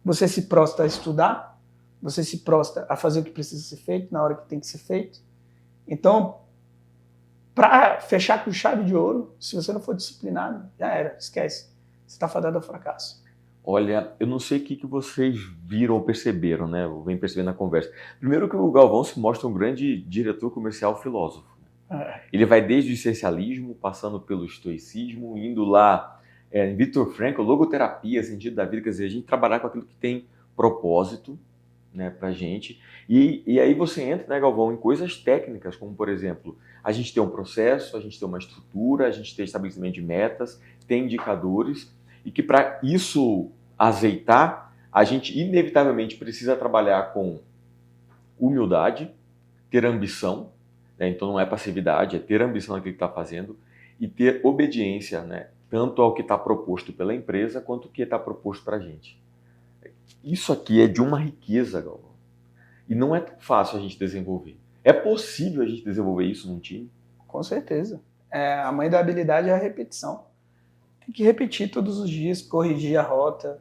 Speaker 1: você se prostra a estudar, você se prostra a fazer o que precisa ser feito na hora que tem que ser feito. Então, para fechar com chave de ouro, se você não for disciplinado, já era, esquece. Você está fadado ao fracasso.
Speaker 2: Olha, eu não sei o que vocês viram ou perceberam, né? Eu venho percebendo na conversa. Primeiro que o Galvão se mostra um grande diretor comercial filósofo. Ele vai desde o essencialismo, passando pelo estoicismo, indo lá em Viktor Frankl, logoterapia, sentido da vida, quer dizer, a gente trabalhar com aquilo que tem propósito, né, pra gente. E aí você entra, né, Galvão, em coisas técnicas, como, por exemplo, a gente tem um processo, a gente tem uma estrutura, a gente tem estabelecimento de metas, tem indicadores, e que para isso azeitar, a gente inevitavelmente precisa trabalhar com humildade, ter ambição, né? Então não é passividade, é ter ambição naquilo que está fazendo, e ter obediência, né? Tanto ao que está proposto pela empresa, quanto ao que está proposto para a gente. Isso aqui é de uma riqueza, Galvão. E não é tão fácil a gente desenvolver. É possível a gente desenvolver isso num time?
Speaker 1: Com certeza. A mãe da habilidade é a repetição. Tem que repetir todos os dias, corrigir a rota,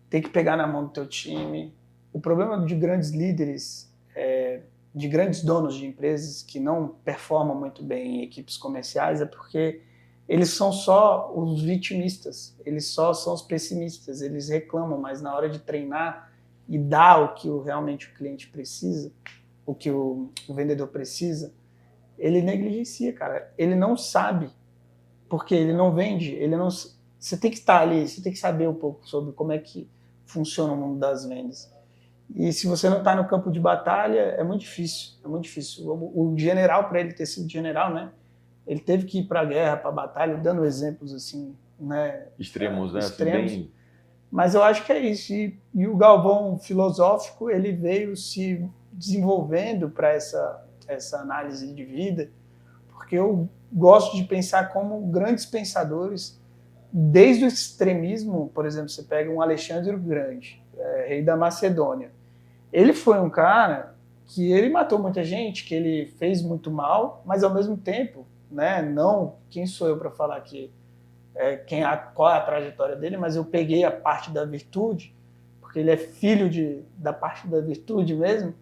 Speaker 1: tem que pegar na mão do teu time. O problema de grandes líderes, de grandes donos de empresas que não performam muito bem em equipes comerciais é porque eles são só os vitimistas, eles só são os pessimistas, eles reclamam, mas na hora de treinar e dar o que realmente o cliente precisa, o que o vendedor precisa, ele negligencia, cara. Ele não sabe, porque ele não vende, você tem que estar ali, você tem que saber um pouco sobre como é que funciona o mundo das vendas. E se você não está no campo de batalha, é muito difícil, é muito difícil. O general, para ele ter sido general, né, ele teve que ir para a guerra, para a batalha, dando exemplos assim, né,
Speaker 2: extremos, né?
Speaker 1: Extremos.
Speaker 2: Assim, bem...
Speaker 1: Mas eu acho que é isso. E o Galvão filosófico, ele veio se desenvolvendo para essa análise de vida, porque eu gosto de pensar como grandes pensadores, desde o extremismo. Por exemplo, você pega um Alexandre o Grande, rei da Macedônia. Ele foi um cara que ele matou muita gente, que ele fez muito mal, mas ao mesmo tempo, né, não, quem sou eu para falar qual é a trajetória dele, mas eu peguei a parte da virtude, porque ele é filho da parte da virtude mesmo,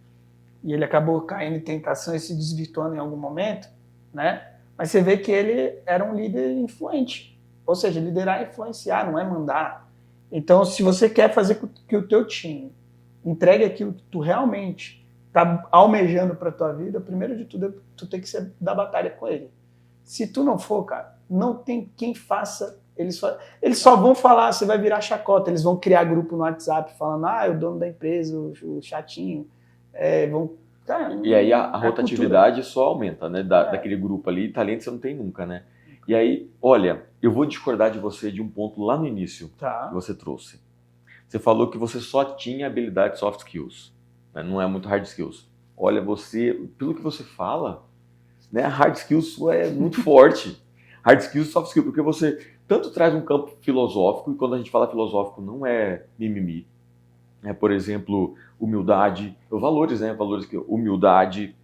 Speaker 1: e ele acabou caindo em tentação e se desvirtuando em algum momento, né? Mas você vê que ele era um líder influente, ou seja, liderar é influenciar, não é mandar. Então, se você quer fazer com que o teu time entregue aquilo que tu realmente está almejando para tua vida, primeiro de tudo, tu tem que ser da batalha com ele. Se tu não for, cara, não tem quem faça. Eles só vão falar, você vai virar chacota, eles vão criar grupo no WhatsApp falando, é o dono da empresa, o chatinho, cara,
Speaker 2: e aí a rotatividade só aumenta, né? Daquele grupo ali, talento você não tem nunca, né? E aí, olha, eu vou discordar de você de um ponto lá no início que você trouxe. Você falou que você só tinha habilidade soft skills, né? Não é muito hard skills. Olha, pelo que você fala, né, hard skills sua é muito forte. Hard skills e soft skills, porque você tanto traz um campo filosófico, e quando a gente fala filosófico não é mimimi. Por exemplo, humildade, valores, né? Valores que humildade,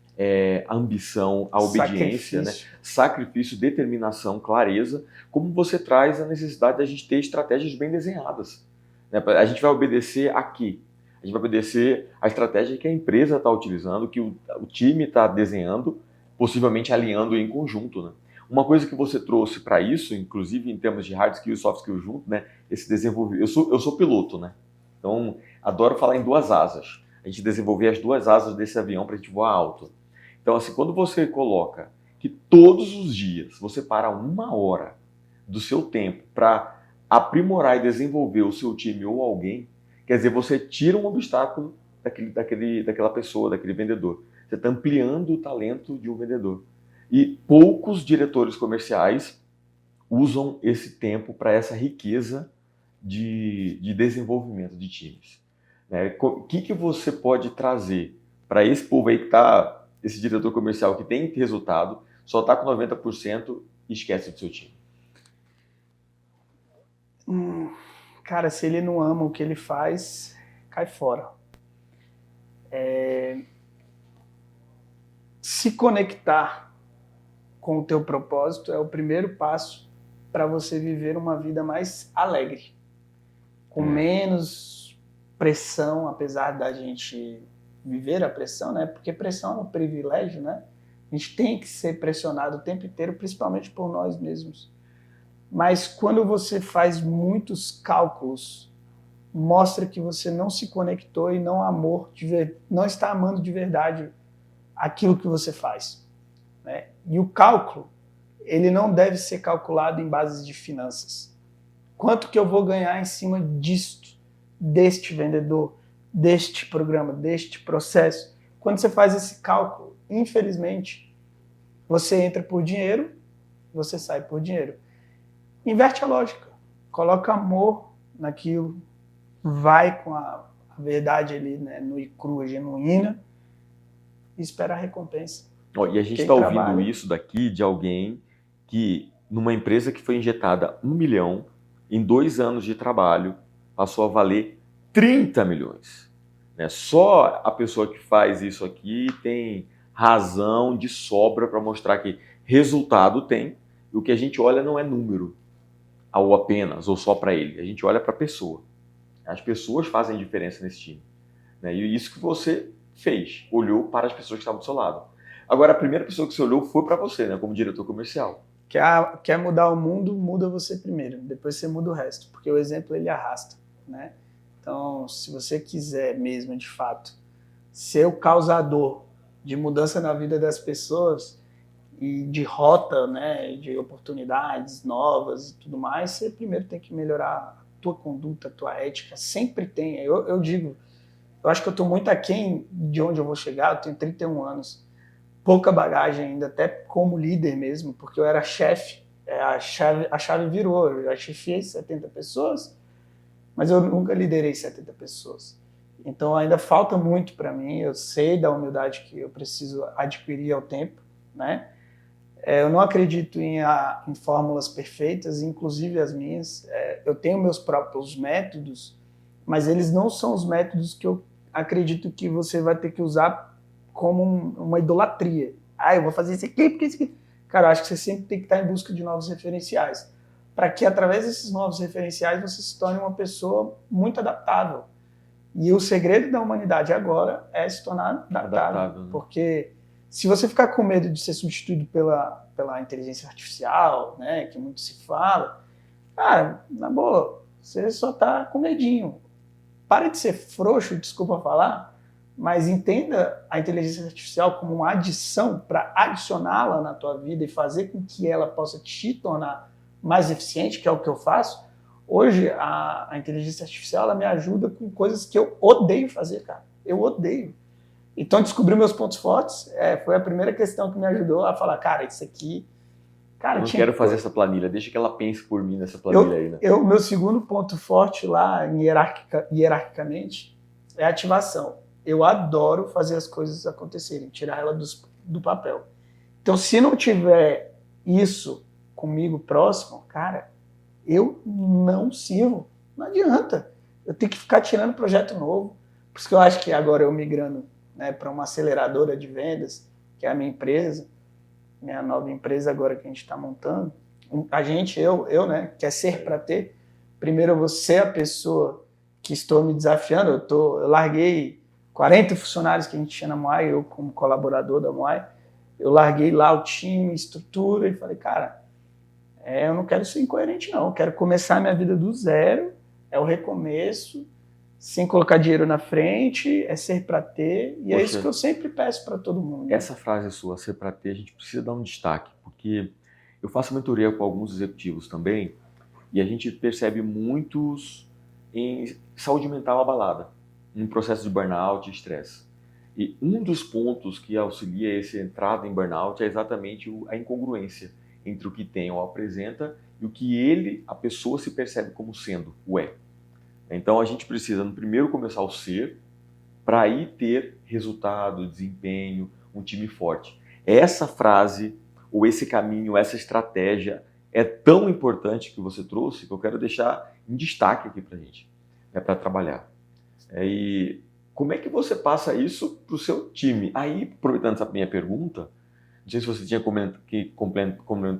Speaker 2: a ambição, a obediência, sacrifício, determinação, clareza, como você traz a necessidade da gente ter estratégias bem desenhadas. Né? A gente vai obedecer a quê? A gente vai obedecer a estratégia que a empresa está utilizando, que o time está desenhando, possivelmente alinhando em conjunto, né? Uma coisa que você trouxe para isso, inclusive em termos de hard skills e soft skills junto, né? Esse desenvolvimento. Eu sou piloto, né? Então, adoro falar em duas asas. A gente desenvolver as duas asas desse avião para a gente voar alto. Então, assim, quando você coloca que todos os dias você para 1 hora do seu tempo para aprimorar e desenvolver o seu time ou alguém, quer dizer, você tira um obstáculo daquela pessoa, daquele vendedor. Você está ampliando o talento de um vendedor. E poucos diretores comerciais usam esse tempo para essa riqueza de desenvolvimento de times. O que você pode trazer para esse povo aí que está, esse diretor comercial que tem resultado, só está com 90% e esquece do seu time?
Speaker 1: Cara, se ele não ama o que ele faz, cai fora. Se conectar com o teu propósito é o primeiro passo para você viver uma vida mais alegre, com menos pressão, apesar da gente viver a pressão, né? Porque pressão é um privilégio, né? A gente tem que ser pressionado o tempo inteiro, principalmente por nós mesmos. Mas quando você faz muitos cálculos, mostra que você não se conectou e não está amando de verdade aquilo que você faz, né? E o cálculo, ele não deve ser calculado em bases de finanças. Quanto que eu vou ganhar em cima deste vendedor, deste programa, deste processo? Quando você faz esse cálculo, infelizmente, você entra por dinheiro, você sai por dinheiro. Inverte a lógica, coloca amor naquilo, vai com a verdade ali, né, nua e crua, genuína, e espera a recompensa.
Speaker 2: E a gente está ouvindo isso daqui de alguém que, numa empresa que foi injetada 1 milhão, em 2 anos de trabalho, passou a valer 30 milhões. Né? Só a pessoa que faz isso aqui tem razão de sobra para mostrar que resultado tem, e o que a gente olha não é número, ou apenas, ou só para ele. A gente olha para a pessoa. As pessoas fazem diferença nesse time. Né? E isso que você fez, olhou para as pessoas que estavam do seu lado. Agora, a primeira pessoa que você olhou foi para você, né, como diretor comercial.
Speaker 1: Quer mudar o mundo, muda você primeiro, depois você muda o resto, porque o exemplo ele arrasta, né? Então, se você quiser mesmo, de fato, ser o causador de mudança na vida das pessoas e de rota, né, de oportunidades novas e tudo mais, você primeiro tem que melhorar a tua conduta, a tua ética, sempre tem. Eu digo, eu acho que eu estou muito aquém de onde eu vou chegar, eu tenho 31 anos, pouca bagagem ainda, até como líder mesmo, porque eu era chefe, a chave virou, eu já chefiei 70 pessoas, mas eu nunca liderei 70 pessoas. Então ainda falta muito para mim, eu sei da humildade que eu preciso adquirir ao tempo, né? Eu não acredito em fórmulas perfeitas, inclusive as minhas. Eu tenho meus próprios métodos, mas eles não são os métodos que eu acredito que você vai ter que usar como uma idolatria. Eu vou fazer isso aqui porque isso aqui. Cara, eu acho que você sempre tem que estar em busca de novos referenciais, para que através desses novos referenciais você se torne uma pessoa muito adaptável. E o segredo da humanidade agora é se tornar adaptável, né? Porque se você ficar com medo de ser substituído pela inteligência artificial, né, que muito se fala, cara, na boa, você só tá com medinho. Para de ser frouxo, desculpa falar, mas entenda a inteligência artificial como uma adição para adicioná-la na tua vida e fazer com que ela possa te tornar mais eficiente, que é o que eu faço. Hoje, a inteligência artificial ela me ajuda com coisas que eu odeio fazer, cara. Eu odeio. Então, descobrir meus pontos fortes foi a primeira questão que me ajudou a falar, cara, isso aqui... Cara,
Speaker 2: eu não quero fazer essa planilha, deixa que ela pense por mim nessa planilha aí, né?
Speaker 1: Meu segundo ponto forte lá, hierarquicamente, é a ativação. Eu adoro fazer as coisas acontecerem, tirar ela do papel. Então, se não tiver isso comigo próximo, cara, eu não sirvo. Não adianta. Eu tenho que ficar tirando projeto novo. Por isso que eu acho que agora eu migrando, né, para uma aceleradora de vendas, que é a minha empresa, minha nova empresa agora que a gente está montando, eu, né, quer ser para ter. Primeiro eu vou ser a pessoa que estou me desafiando. Eu larguei 40 funcionários que a gente tinha na Moai, eu como colaborador da Moai, eu larguei lá o time, estrutura, e falei, cara, eu não quero ser incoerente não, eu quero começar a minha vida do zero, é o recomeço, sem colocar dinheiro na frente, é ser para ter, e é isso que eu sempre peço para todo mundo.
Speaker 2: Essa frase sua, ser para ter, a gente precisa dar um destaque, porque eu faço mentoria com alguns executivos também, e a gente percebe muitos em saúde mental abalada, em processo de burnout e estresse. E um dos pontos que auxilia essa entrada em burnout é exatamente a incongruência entre o que tem ou apresenta e o que a pessoa se percebe como sendo, o é. Então a gente precisa, no primeiro, começar o ser, para aí ter resultado, desempenho, um time forte. Essa frase, ou esse caminho, essa estratégia é tão importante que você trouxe que eu quero deixar em destaque aqui para a gente, para trabalhar. E como é que você passa isso para o seu time? Aí, aproveitando essa minha pergunta, não sei se você tinha que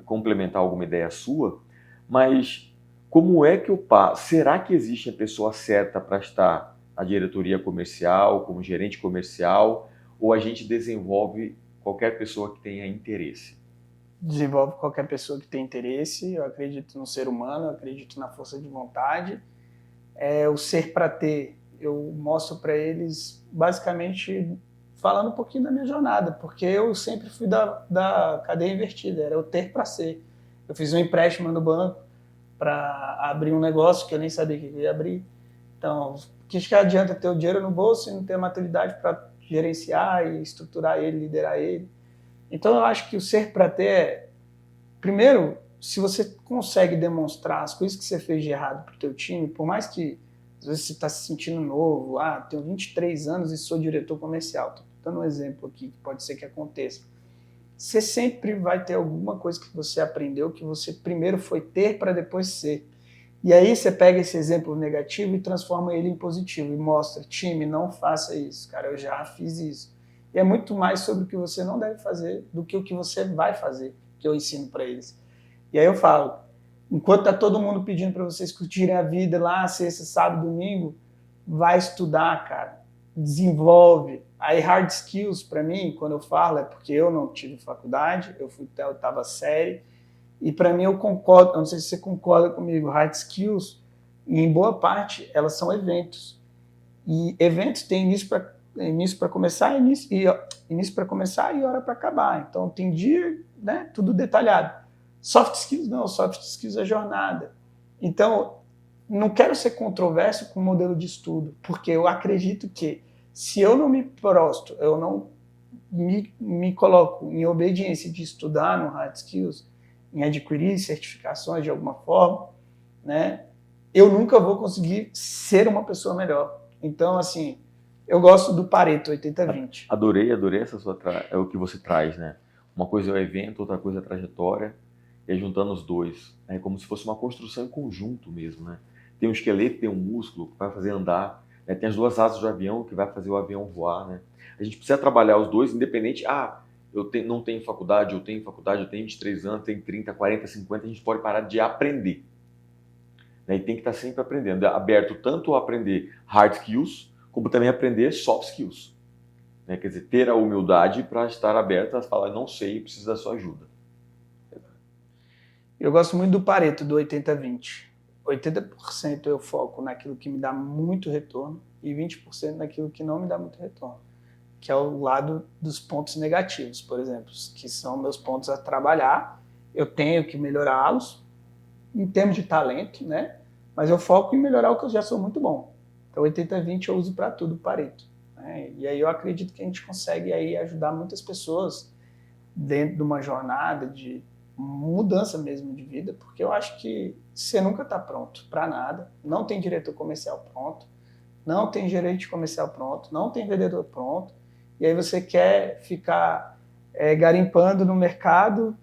Speaker 2: complementar alguma ideia sua, mas como é que eu passo? Será que existe a pessoa certa para estar na diretoria comercial, como gerente comercial, ou a gente desenvolve qualquer pessoa que tenha interesse?
Speaker 1: Desenvolve qualquer pessoa que tenha interesse. Eu acredito no ser humano, eu acredito na força de vontade. O ser para ter, eu mostro para eles basicamente falando um pouquinho da minha jornada, porque eu sempre fui da cadeia invertida, era o ter para ser. Eu fiz um empréstimo no banco para abrir um negócio que eu nem sabia que eu ia abrir. Então, que adianta ter o dinheiro no bolso e não ter a maturidade para gerenciar e estruturar ele, liderar ele. Então, eu acho que o ser para ter primeiro, se você consegue demonstrar as coisas que você fez de errado para o teu time, por mais que às vezes você está se sentindo novo, tenho 23 anos e sou diretor comercial, estou dando um exemplo aqui que pode ser que aconteça. Você sempre vai ter alguma coisa que você aprendeu que você primeiro foi ter para depois ser. E aí você pega esse exemplo negativo e transforma ele em positivo e mostra, time, não faça isso, cara, eu já fiz isso. E é muito mais sobre o que você não deve fazer do que o que você vai fazer, que eu ensino para eles. E aí eu falo, enquanto tá todo mundo pedindo para vocês curtirem a vida lá, sexta, sábado, domingo, vai estudar, cara, desenvolve. Aí hard skills, para mim, quando eu falo, é porque eu não tive faculdade, eu fui até a 8ª série, e para mim eu concordo, eu não sei se você concorda comigo, hard skills, e em boa parte, elas são eventos. E eventos têm início para começar, início para começar e hora para acabar. Então tem dia, né, tudo detalhado. Soft skills não, soft skills é jornada. Então, não quero ser controverso com o modelo de estudo, porque eu acredito que se eu não me prostro, eu não me coloco em obediência de estudar no hard skills, em adquirir certificações de alguma forma, né, eu nunca vou conseguir ser uma pessoa melhor. Então, assim, eu gosto do Pareto 80-20.
Speaker 2: Adorei essa sua é o que você traz, né? Uma coisa é o evento, outra coisa é a trajetória, e aí juntando os dois, é como se fosse uma construção em conjunto mesmo, né? Tem um esqueleto, tem um músculo que vai fazer andar, né? Tem as duas asas do avião que vai fazer o avião voar, né? A gente precisa trabalhar os dois, independente. Não tenho faculdade, eu tenho 23 anos, tenho 30, 40, 50, a gente pode parar de aprender. Né? E tem que estar sempre aprendendo, aberto tanto a aprender hard skills, como também aprender soft skills. Né? Quer dizer, ter a humildade para estar aberto a falar, não sei, preciso da sua ajuda.
Speaker 1: Eu gosto muito do Pareto, do 80-20. 80% eu foco naquilo que me dá muito retorno e 20% naquilo que não me dá muito retorno, que é o lado dos pontos negativos, por exemplo, que são meus pontos a trabalhar. Eu tenho que melhorá-los em termos de talento, né? Mas eu foco em melhorar o que eu já sou muito bom. Então 80-20 eu uso para tudo o Pareto, né? E aí eu acredito que a gente consegue aí ajudar muitas pessoas dentro de uma jornada de mudança mesmo de vida, porque eu acho que você nunca está pronto para nada, não tem diretor comercial pronto, não tem gerente comercial pronto, não tem vendedor pronto, e aí você quer ficar garimpando no mercado,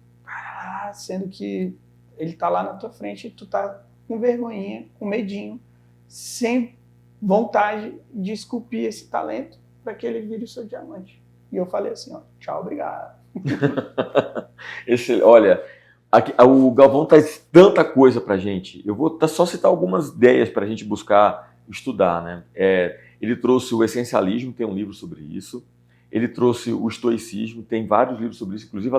Speaker 1: sendo que ele está lá na tua frente e tu tá com vergonhinha, com medinho, sem vontade de esculpir esse talento para que ele vire o seu diamante. E eu falei assim, ó, tchau, obrigado.
Speaker 2: Olha, o Galvão traz tanta coisa pra gente. Eu vou só citar algumas ideias para a gente buscar estudar, né? Ele trouxe o essencialismo, tem um livro sobre isso. Ele trouxe o estoicismo, tem vários livros sobre isso, inclusive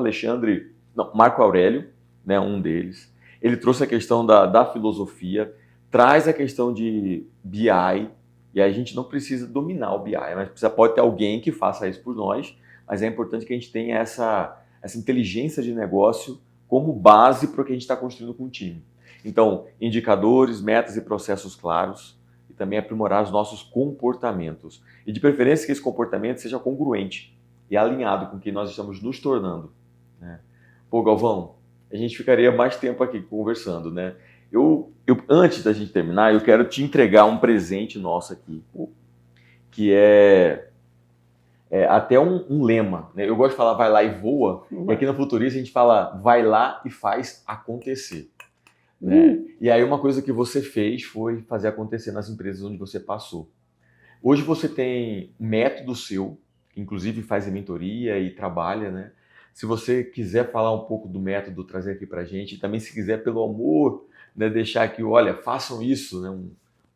Speaker 2: Marco Aurélio, né, um deles. Ele trouxe a questão da filosofia, traz a questão de BI, e a gente não precisa dominar o BI, mas pode ter alguém que faça isso por nós, mas é importante que a gente tenha essa inteligência de negócio como base para o que a gente está construindo com o time. Então, indicadores, metas e processos claros, e também aprimorar os nossos comportamentos. E de preferência que esse comportamento seja congruente e alinhado com o que nós estamos nos tornando. Né? Pô, Galvão, a gente ficaria mais tempo aqui conversando, né? Antes da gente terminar, eu quero te entregar um presente nosso aqui, que é até um lema, né? Eu gosto de falar vai lá e voa, e aqui no Futurista a gente fala vai lá e faz acontecer. Né? E aí uma coisa que você fez foi fazer acontecer nas empresas onde você passou. Hoje você tem um método seu, que inclusive faz a mentoria e trabalha, né? Se você quiser falar um pouco do método, trazer aqui pra gente, e também se quiser, pelo amor, né, deixar aqui, olha, façam isso, né, um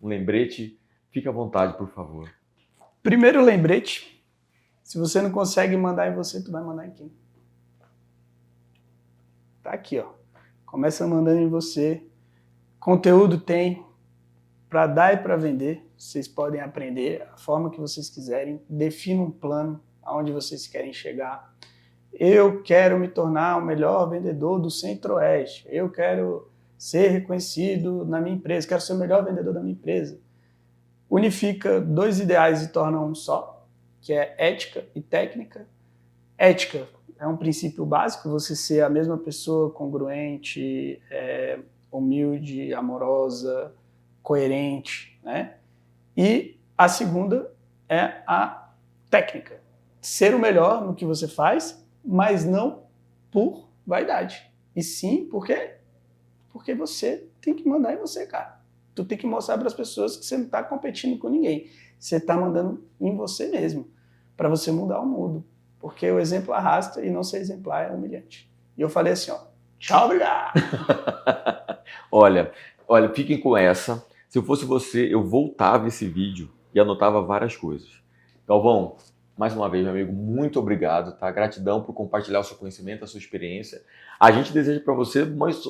Speaker 2: lembrete, fique à vontade, por favor.
Speaker 1: Primeiro lembrete, se você não consegue mandar em você, tu vai mandar em quem? Tá aqui, ó. Começa mandando em você. Conteúdo tem para dar e para vender. Vocês podem aprender a forma que vocês quiserem. Defina um plano aonde vocês querem chegar. Eu quero me tornar o melhor vendedor do Centro-Oeste. Eu quero ser reconhecido na minha empresa. Quero ser o melhor vendedor da minha empresa. Unifica dois ideais e torna um só, que é ética e técnica. Ética é um princípio básico, você ser a mesma pessoa congruente, humilde, amorosa, coerente, né? E a segunda é a técnica. Ser o melhor no que você faz, mas não por vaidade. E sim porque você tem que mandar em você, cara. Tu tem que mostrar para as pessoas que você não está competindo com ninguém. Você está mandando em você mesmo, para você mudar o mundo. Porque o exemplo arrasta e não ser exemplar é humilhante. E eu falei assim, ó, tchau, obrigado!
Speaker 2: Olha, fiquem com essa. Se eu fosse você, eu voltava esse vídeo e anotava várias coisas. Galvão, mais uma vez, meu amigo, muito obrigado, tá? Gratidão por compartilhar o seu conhecimento, a sua experiência. A gente deseja para você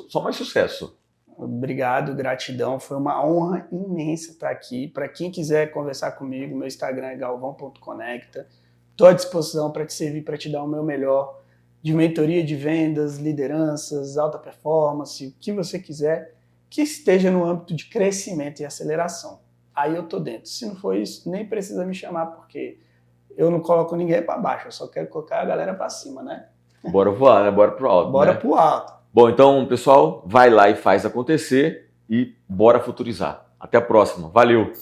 Speaker 2: só mais sucesso.
Speaker 1: Obrigado, gratidão. Foi uma honra imensa estar aqui. Para quem quiser conversar comigo, meu Instagram é galvão.conecta. Estou à disposição para te servir, para te dar o meu melhor de mentoria de vendas, lideranças, alta performance, o que você quiser, que esteja no âmbito de crescimento e aceleração. Aí eu tô dentro. Se não for isso, nem precisa me chamar, porque eu não coloco ninguém para baixo, eu só quero colocar a galera para cima, né?
Speaker 2: Bora voar, né? Bora pro alto.
Speaker 1: Bora pro alto.
Speaker 2: Bom, então, pessoal, vai lá e faz acontecer e bora futurizar. Até a próxima. Valeu!